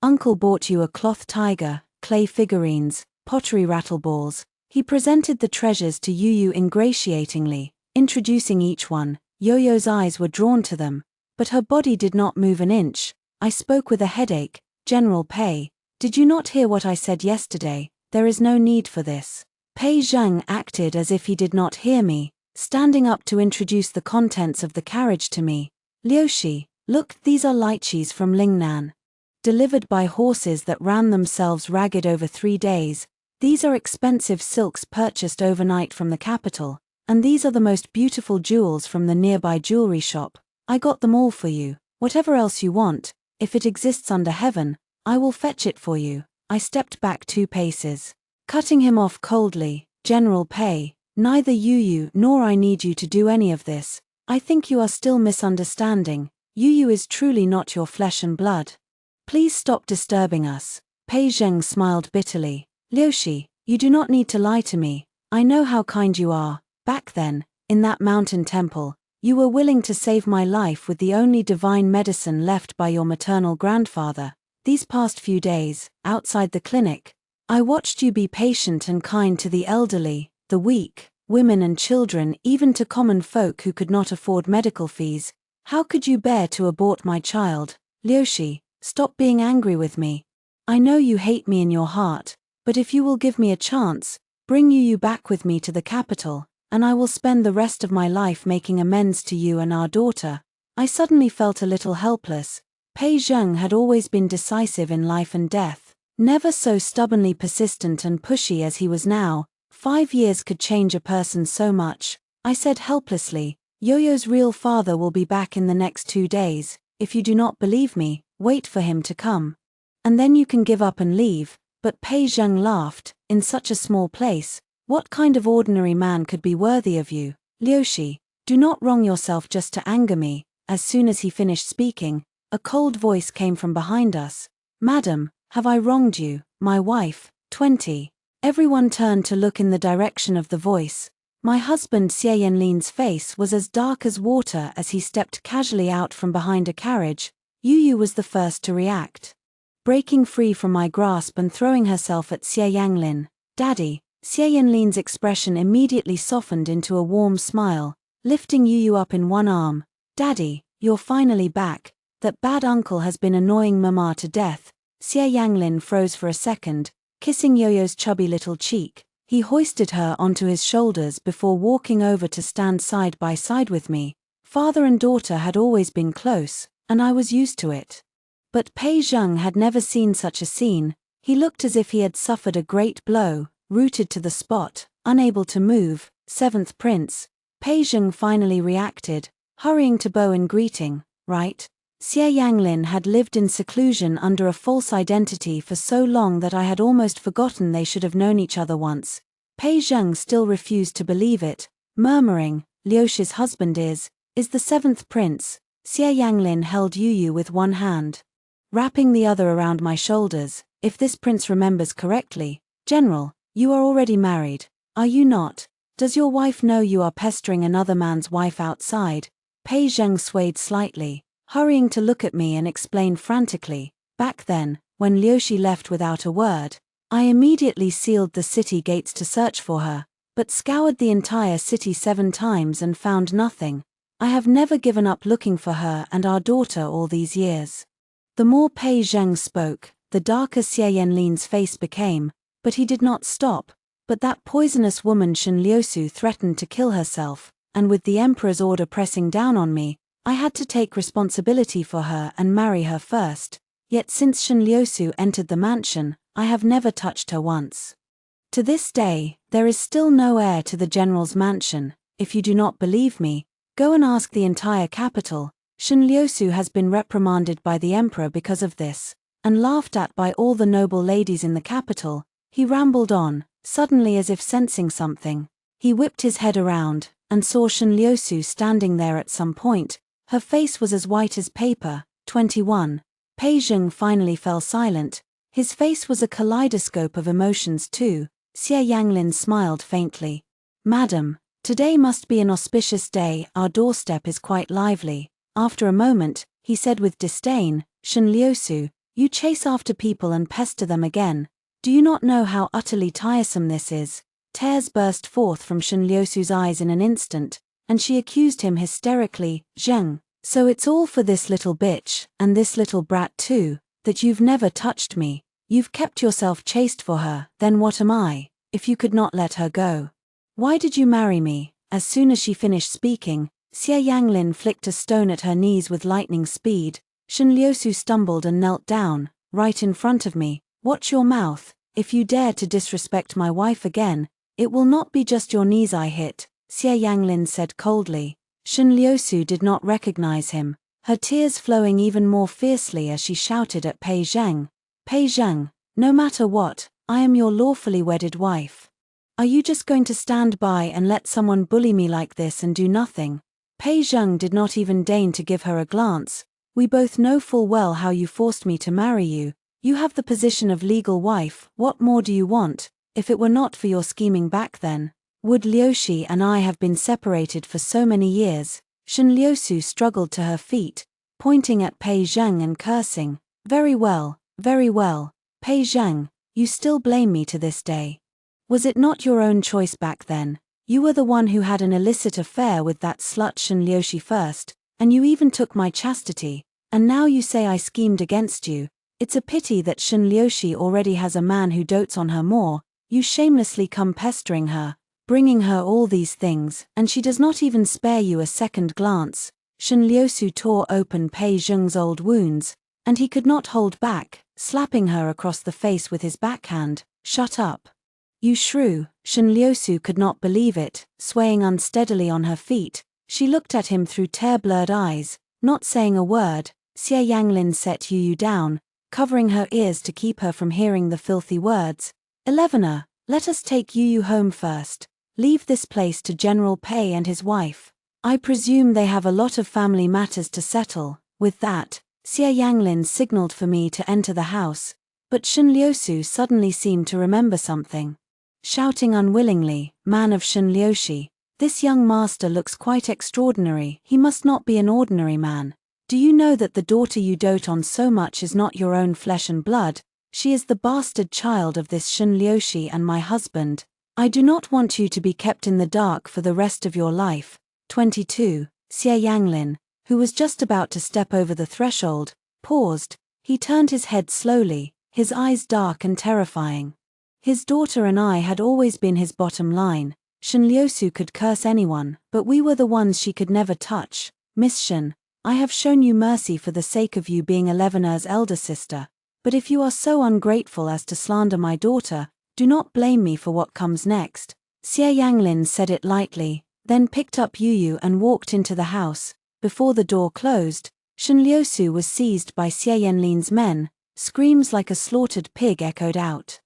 Uncle bought you a cloth tiger, clay figurines, pottery rattleballs. He presented the treasures to Yu ingratiatingly, introducing each one. Yo-Yo's eyes were drawn to them, but her body did not move an inch. I spoke with a headache. General Pei, did you not hear what I said yesterday? There is no need for this. Pei Zheng acted as if he did not hear me, standing up to introduce the contents of the carriage to me. Liushi, look, these are lychees from Lingnan. Delivered by horses that ran themselves ragged over 3 days. These are expensive silks purchased overnight from the capital, and these are the most beautiful jewels from the nearby jewelry shop. I got them all for you. Whatever else you want, if it exists under heaven, I will fetch it for you. I stepped back 2 paces, cutting him off coldly. General Pei, neither you nor I need you to do any of this. I think you are still misunderstanding. Yu is truly not your flesh and blood. Please stop disturbing us. Pei Zheng smiled bitterly. Liushi, you do not need to lie to me. I know how kind you are. Back then, in that mountain temple, you were willing to save my life with the only divine medicine left by your maternal grandfather. These past few days, outside the clinic, I watched you be patient and kind to the elderly, the weak, women and children, even to common folk who could not afford medical fees. How could you bear to abort my child? Liushi, stop being angry with me. I know you hate me in your heart, but if you will give me a chance, bring you back with me to the capital, and I will spend the rest of my life making amends to you and our daughter. I suddenly felt a little helpless. Pei Zheng had always been decisive in life and death, never so stubbornly persistent and pushy as he was now. 5 years could change a person so much. I said helplessly, Yo-Yo's real father will be back in the next 2 days. If you do not believe me, wait for him to come. And then you can give up and leave. But Pei Zheng laughed. In such a small place, what kind of ordinary man could be worthy of you? Liushi, do not wrong yourself just to anger me. As soon as he finished speaking, a cold voice came from behind us. Madam, have I wronged you, my wife? 20. Everyone turned to look in the direction of the voice. My husband Xie Yanlin's face was as dark as water as he stepped casually out from behind a carriage. Yu was the first to react, breaking free from my grasp and throwing herself at Xie Yanlin. Daddy. Xie Yanlin's expression immediately softened into a warm smile, lifting Yu up in one arm. Daddy, you're finally back. That bad uncle has been annoying Mama to death. Xie Yanlin froze for a second, kissing Yo-Yo's chubby little cheek. He hoisted her onto his shoulders before walking over to stand side by side with me. Father and daughter had always been close, and I was used to it. But Pei Zheng had never seen such a scene. He looked as if he had suffered a great blow, rooted to the spot, unable to move. 7th Prince. Pei Zheng finally reacted, hurrying to bow in greeting. Right? Xie Yanlin had lived in seclusion under a false identity for so long that I had almost forgotten they should have known each other once. Pei Zheng still refused to believe it, murmuring, Liushi's husband is the 7th Prince. Xie Yanlin held Yu with one hand, wrapping the other around my shoulders. If this prince remembers correctly, General, you are already married, are you not? Does your wife know you are pestering another man's wife outside? Pei Zheng swayed slightly, hurrying to look at me and explain frantically. Back then, when Liushi left without a word, I immediately sealed the city gates to search for her, but scoured the entire city 7 times and found nothing. I have never given up looking for her and our daughter all these years. The more Pei Zheng spoke, the darker Xie Yanlin's face became, but he did not stop. But that poisonous woman Shen Liusu threatened to kill herself, and with the emperor's order pressing down on me, I had to take responsibility for her and marry her first. Yet since Shen Liusu entered the mansion, I have never touched her once. To this day, there is still no heir to the general's mansion. If you do not believe me, go and ask the entire capital. Shen Liusu has been reprimanded by the emperor because of this, and laughed at by all the noble ladies in the capital. He rambled on, suddenly as if sensing something. He whipped his head around, and saw Shen Liusu standing there at some point. Her face was as white as paper. 21. Pei Zheng finally fell silent. His face was a kaleidoscope of emotions too. Xie Yanlin smiled faintly. Madam, today must be an auspicious day, our doorstep is quite lively. After a moment, he said with disdain, Shen Liusu, you chase after people and pester them again. Do you not know how utterly tiresome this is? Tears burst forth from Shen Liusu's eyes in an instant, and she accused him hysterically. Zheng, so it's all for this little bitch, and this little brat too, that you've never touched me. You've kept yourself chaste for her, then what am I? if you could not let her go? Why did you marry me?" As soon as she finished speaking, Xie Yanglin flicked a stone at her knees with lightning speed. Shenliusu stumbled and knelt down, right in front of me. "Watch your mouth. If you dare to disrespect my wife again, it will not be just your knees I hit," Xie Yanglin said coldly. Shenliusu did not recognize him, her tears flowing even more fiercely as she shouted at Pei Zheng. "Pei Zheng, no matter what, I am your lawfully wedded wife. Are you just going to stand by and let someone bully me like this and do nothing?" Pei Zheng did not even deign to give her a glance. "We both know full well how you forced me to marry you. You have the position of legal wife, what more do you want? If it were not for your scheming back then, would Liuxi and I have been separated for so many years?" Shenliusu struggled to her feet, pointing at Pei Zheng and cursing. Very well, Pei Zheng, you still blame me to this day. Was it not your own choice back then? You were the one who had an illicit affair with that slut Shenliuxi first, and you even took my chastity, and now you say I schemed against you. It's a pity that Shenliuxi already has a man who dotes on her more. You shamelessly come pestering her, bringing her all these things, and she does not even spare you a second glance. Shenliusu tore open Pei Zheng's old wounds, and he could not hold back, slapping her across the face with his backhand. "Shut up. You shrew." Shenliusu could not believe it, swaying unsteadily on her feet. She looked at him through tear-blurred eyes, not saying a word. Xie Yanglin set Yu down, covering her ears to keep her from hearing the filthy words. "Elevener, let us take Yu home first. Leave this place to General Pei and his wife. I presume they have a lot of family matters to settle." With that, Xie Yanglin signaled for me to enter the house, but Shenliusu suddenly seemed to remember something. Shouting unwillingly, "Man of Shenliuxi, this young master looks quite extraordinary. He must not be an ordinary man. Do you know that the daughter you dote on so much is not your own flesh and blood? She is the bastard child of this Shenliuxi and my husband. I do not want you to be kept in the dark for the rest of your life." 22. Xie Yanglin, who was just about to step over the threshold, paused. He turned his head slowly, his eyes dark and terrifying. His daughter and I had always been his bottom line. Shenliusu could curse anyone, but we were the ones she could never touch. "Miss Shen, I have shown you mercy for the sake of you being Elevener's elder sister, but if you are so ungrateful as to slander my daughter, do not blame me for what comes next." Xie Yanglin said it lightly, then picked up Yu and walked into the house. Before the door closed, Shenliusu was seized by Xie Yanlin's men. Screams like a slaughtered pig echoed out.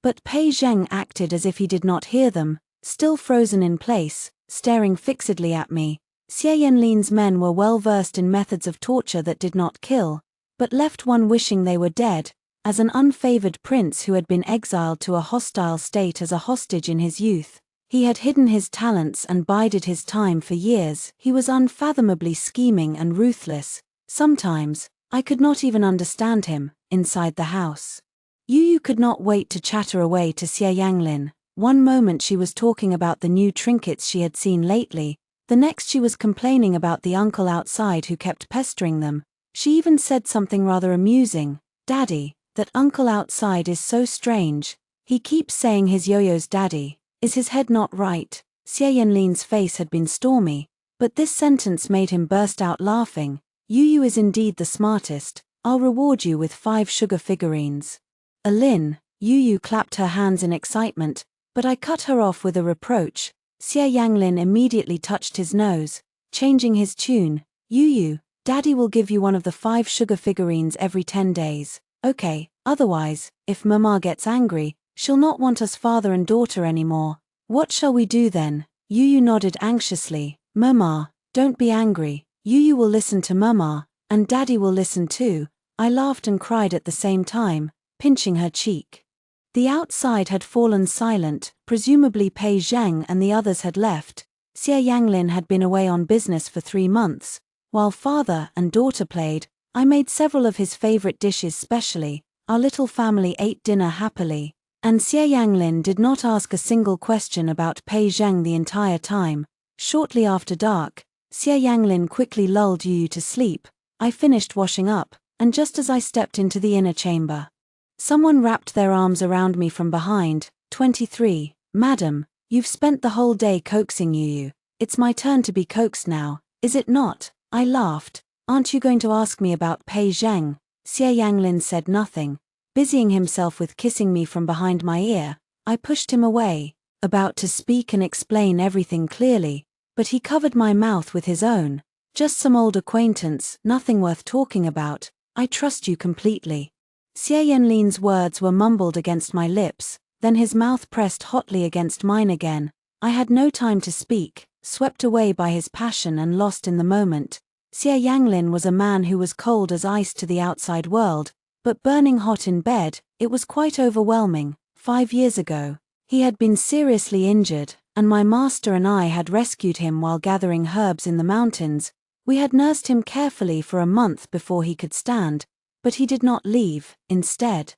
But Pei Zheng acted as if he did not hear them, still frozen in place, staring fixedly at me. Xie Yanlin's men were well versed in methods of torture that did not kill, but left one wishing they were dead. As an unfavored prince who had been exiled to a hostile state as a hostage in his youth, he had hidden his talents and bided his time for years. He was unfathomably scheming and ruthless. Sometimes, I could not even understand him. Inside the house, Yu could not wait to chatter away to Xie Yanglin. One moment she was talking about the new trinkets she had seen lately, the next she was complaining about the uncle outside who kept pestering them. She even said something rather amusing. "Daddy, that uncle outside is so strange. He keeps saying his yo-yo's daddy. Is his head not right?" Xie Yanlin's face had been stormy, but this sentence made him burst out laughing. "Yu is indeed the smartest. I'll reward you with 5 sugar figurines." "Alin," Yu clapped her hands in excitement, but I cut her off with a reproach. Xie Yanglin immediately touched his nose, changing his tune. "Yu, Daddy will give you one of the 5 sugar figurines every 10 days. Okay, otherwise, if Mama gets angry, she'll not want us father and daughter anymore." "What shall we do then?" Yu nodded anxiously. "Mama, don't be angry. Yu will listen to Mama, and Daddy will listen too." I laughed and cried at the same time, pinching her cheek. The outside had fallen silent. Presumably Pei Zheng and the others had left. Xie Yanglin had been away on business for 3 months. While father and daughter played, I made several of his favorite dishes specially. Our little family ate dinner happily, and Xie Yanglin did not ask a single question about Pei Zheng the entire time. Shortly after dark, Xie Yanglin quickly lulled Yu to sleep. I finished washing up, and just as I stepped into the inner chamber, someone wrapped their arms around me from behind. 23. Madam, you've spent the whole day coaxing Yu. It's my turn to be coaxed now, is it not? I laughed. Aren't you going to ask me about Pei Zheng? Xie Yanglin said nothing. Busying himself with kissing me from behind my ear, I pushed him away, about to speak and explain everything clearly, but he covered my mouth with his own. Just some old acquaintance, nothing worth talking about. I trust you completely. Xie Yanlin's words were mumbled against my lips, then his mouth pressed hotly against mine again. I had no time to speak, swept away by his passion and lost in the moment. Xie Yanglin was a man who was cold as ice to the outside world, but burning hot in bed. It was quite overwhelming. 5 years ago, he had been seriously injured, and my master and I had rescued him while gathering herbs in the mountains. We had nursed him carefully for a month before he could stand, but he did not leave. Instead,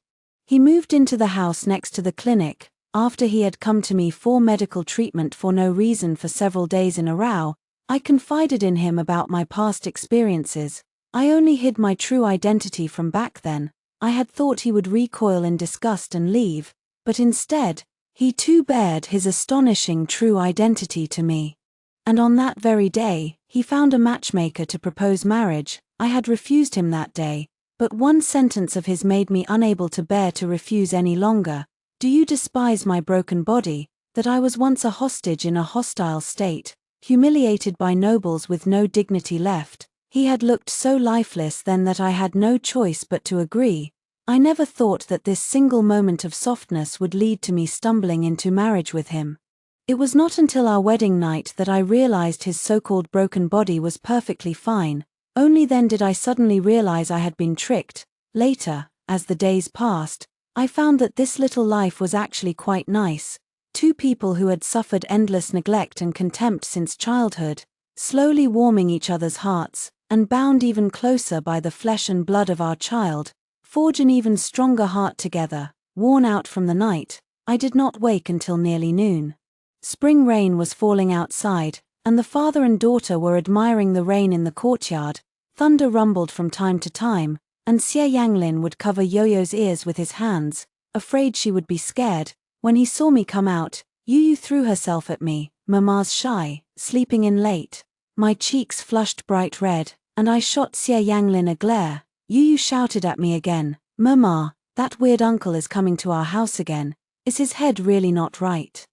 he moved into the house next to the clinic. After he had come to me for medical treatment for no reason for several days in a row, I confided in him about my past experiences. I only hid my true identity from back then. I had thought he would recoil in disgust and leave, but instead, he too bared his astonishing true identity to me. And on that very day, he found a matchmaker to propose marriage. I had refused him that day, but one sentence of his made me unable to bear to refuse any longer. Do you despise my broken body, that I was once a hostage in a hostile state, humiliated by nobles with no dignity left? He had looked so lifeless then that I had no choice but to agree. I never thought that this single moment of softness would lead to me stumbling into marriage with him. It was not until our wedding night that I realized his so-called broken body was perfectly fine. Only then did I suddenly realize I had been tricked. Later, as the days passed, I found that this little life was actually quite nice. Two people who had suffered endless neglect and contempt since childhood, slowly warming each other's hearts, and bound even closer by the flesh and blood of our child, forge an even stronger heart together. Worn out from the night, I did not wake until nearly noon. Spring rain was falling outside, and the father and daughter were admiring the rain in the courtyard. Thunder rumbled from time to time, and Xie Yanglin would cover Yo-Yo's ears with his hands, afraid she would be scared. When he saw me come out, Yu threw herself at me. Mama's shy, sleeping in late. My cheeks flushed bright red, and I shot Xie Yanglin a glare. Yu shouted at me again, "Mama, that weird uncle is coming to our house again. Is his head really not right?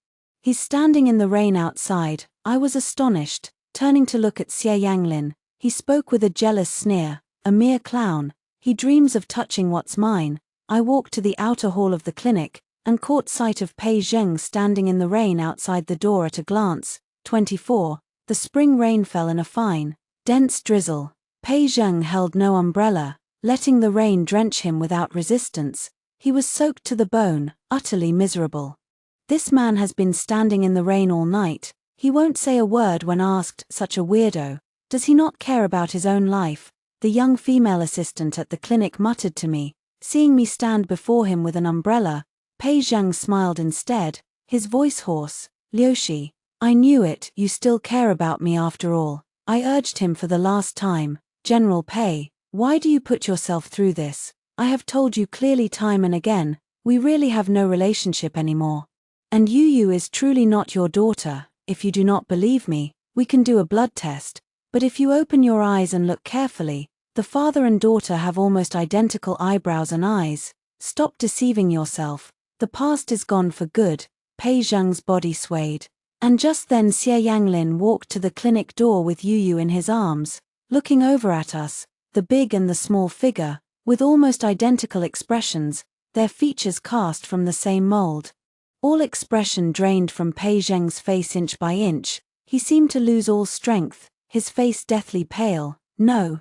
He's standing in the rain outside." I was astonished. Turning to look at Xie Yanglin, he spoke with a jealous sneer, "A mere clown. He dreams of touching what's mine." I walked to the outer hall of the clinic, and caught sight of Pei Zheng standing in the rain outside the door at a glance. 24. The spring rain fell in a fine, dense drizzle. Pei Zheng held no umbrella, letting the rain drench him without resistance. He was soaked to the bone, utterly miserable. This man has been standing in the rain all night. He won't say a word when asked. Such a weirdo. Does he not care about his own life? The young female assistant at the clinic muttered to me, seeing me stand before him with an umbrella. Pei Zheng smiled instead, his voice hoarse. "Liushi, I knew it, you still care about me after all." I urged him for the last time. "General Pei, why do you put yourself through this? I have told you clearly time and again, we really have no relationship anymore. And Yu is truly not your daughter. If you do not believe me, we can do a blood test. But if you open your eyes and look carefully, the father and daughter have almost identical eyebrows and eyes. Stop deceiving yourself. The past is gone for good." Pei Zheng's body swayed. And just then Xie Yanglin walked to the clinic door with Yu in his arms, looking over at us, the big and the small figure, with almost identical expressions, their features cast from the same mold. All expression drained from Pei Zheng's face inch by inch. He seemed to lose all strength, his face deathly pale. No,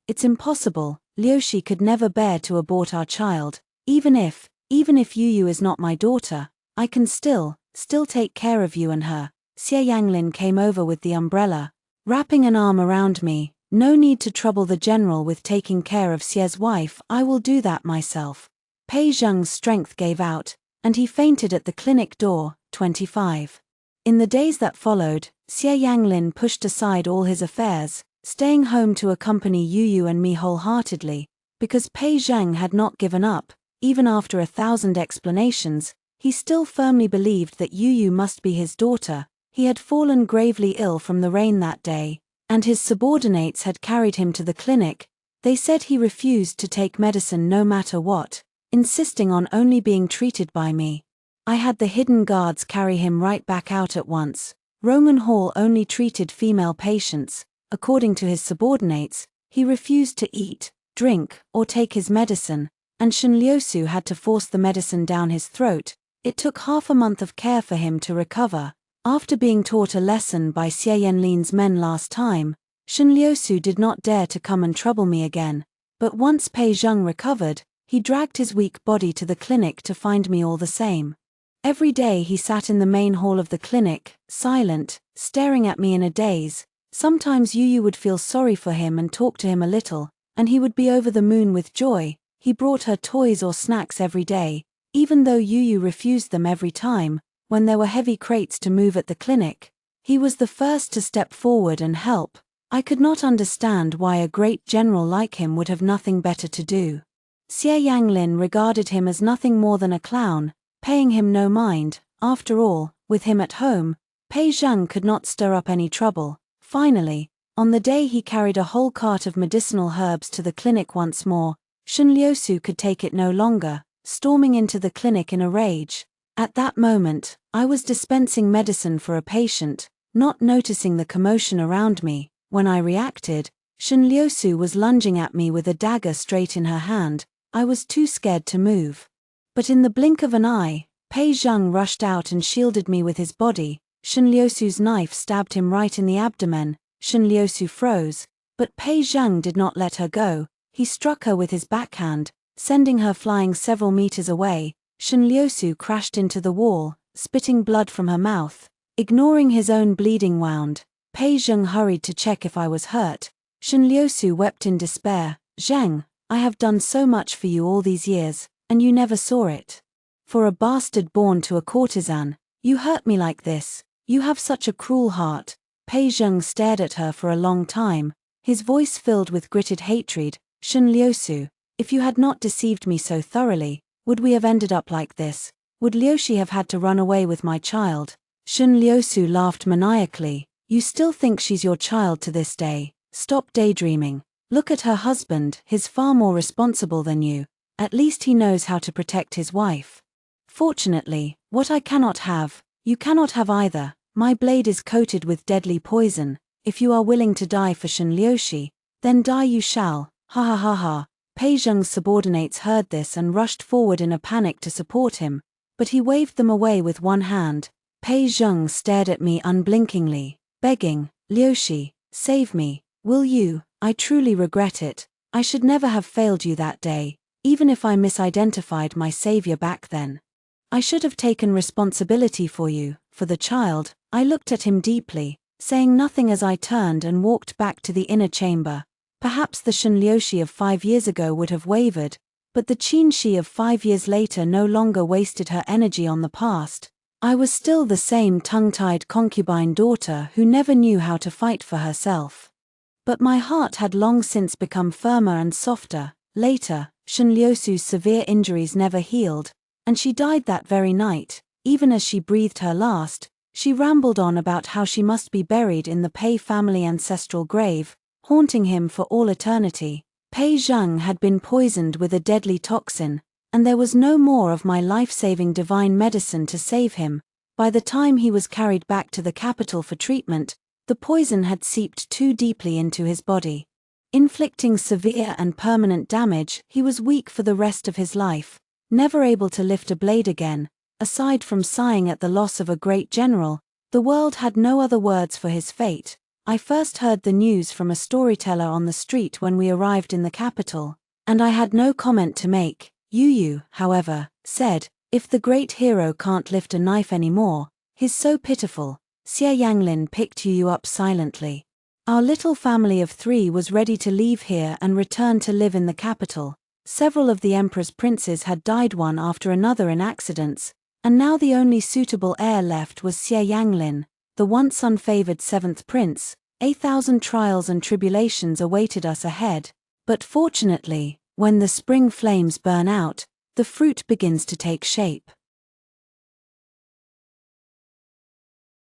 it's impossible. Liushi could never bear to abort our child. Even if Yu is not my daughter, I can still take care of you and her." Xie Yanglin came over with the umbrella, wrapping an arm around me. "No need to trouble the general with taking care of Xie's wife, I will do that myself." Pei Zheng's strength gave out, and he fainted at the clinic door. 25. In the days that followed, Xie Yanglin pushed aside all his affairs, staying home to accompany Yu and me wholeheartedly, because Pei Zheng had not given up, even after 1,000 explanations. He still firmly believed that Yu must be his daughter. He had fallen gravely ill from the rain that day, and his subordinates had carried him to the clinic. They said he refused to take medicine no matter what, insisting on only being treated by me. I had the hidden guards carry him right back out at once. Roman Hall only treated female patients. According to his subordinates, he refused to eat, drink, or take his medicine, and Xianxia had to force the medicine down his throat. It took half a month of care for him to recover. After being taught a lesson by Xie Yanlin's men last time, Xianxia did not dare to come and trouble me again. But once Pei Zheng recovered, he dragged his weak body to the clinic to find me all the same. Every day he sat in the main hall of the clinic, silent, staring at me in a daze. Sometimes Yu would feel sorry for him and talk to him a little, and he would be over the moon with joy. He brought her toys or snacks every day, even though Yu refused them every time. When there were heavy crates to move at the clinic, he was the first to step forward and help. I could not understand why a great general like him would have nothing better to do. Xie Yanglin regarded him as nothing more than a clown, paying him no mind. After all, with him at home, Pei Zheng could not stir up any trouble. Finally, on the day he carried a whole cart of medicinal herbs to the clinic once more, Xianxia could take it no longer, storming into the clinic in a rage. At that moment, I was dispensing medicine for a patient, not noticing the commotion around me. When I reacted, Xianxia was lunging at me with a dagger straight in her hand. I was too scared to move. But in the blink of an eye, Pei Zheng rushed out and shielded me with his body. Xianxia's knife stabbed him right in the abdomen. Xianxia froze, but Pei Zheng did not let her go. He struck her with his backhand, sending her flying several meters away. Xianxia crashed into the wall, spitting blood from her mouth. Ignoring his own bleeding wound, Pei Zheng hurried to check if I was hurt. Xianxia wept in despair. "Zheng, I have done so much for you all these years, and you never saw it. For a bastard born to a courtesan, you hurt me like this. You have such a cruel heart." Pei Zheng stared at her for a long time, his voice filled with gritted hatred. "Xianxia, if you had not deceived me so thoroughly, would we have ended up like this? Would Liuxi have had to run away with my child?" Xianxia laughed maniacally. "You still think she's your child to this day? Stop daydreaming. Look at her husband, he's far more responsible than you. At least he knows how to protect his wife. Fortunately, what I cannot have, you cannot have either. My blade is coated with deadly poison. If you are willing to die for Xianxia, then die you shall." Ha ha ha ha. Pei Zheng's subordinates heard this and rushed forward in a panic to support him, but he waved them away with one hand. Pei Zheng stared at me unblinkingly, begging, "Liuxi, save me, will you? I truly regret it. I should never have failed you that day, even if I misidentified my savior back then. I should have taken responsibility for you, for the child." I looked at him deeply, saying nothing as I turned and walked back to the inner chamber. Perhaps the Xianxia of 5 years ago would have wavered, but the Qianxi of 5 years later no longer wasted her energy on the past. I was still the same tongue-tied concubine daughter who never knew how to fight for herself. But my heart had long since become firmer and softer. Later, Xianxia's severe injuries never healed, and she died that very night. Even as she breathed her last, she rambled on about how she must be buried in the Pei family ancestral grave, haunting him for all eternity. Pei Zheng had been poisoned with a deadly toxin, and there was no more of my life-saving divine medicine to save him. By the time he was carried back to the capital for treatment, the poison had seeped too deeply into his body, inflicting severe and permanent damage. He was weak for the rest of his life, never able to lift a blade again. Aside from sighing at the loss of a great general, the world had no other words for his fate. I first heard the news from a storyteller on the street when we arrived in the capital, and I had no comment to make. Yu, however, said, "If the great hero can't lift a knife anymore, he's so pitiful." Xie Yanglin picked Yu up silently. Our little family of 3 was ready to leave here and return to live in the capital. Several of the emperor's princes had died one after another in accidents, and now the only suitable heir left was Xie Yanglin, the once unfavored 7th prince. 1,000 trials and tribulations awaited us ahead, but fortunately, when the spring flames burn out, the fruit begins to take shape.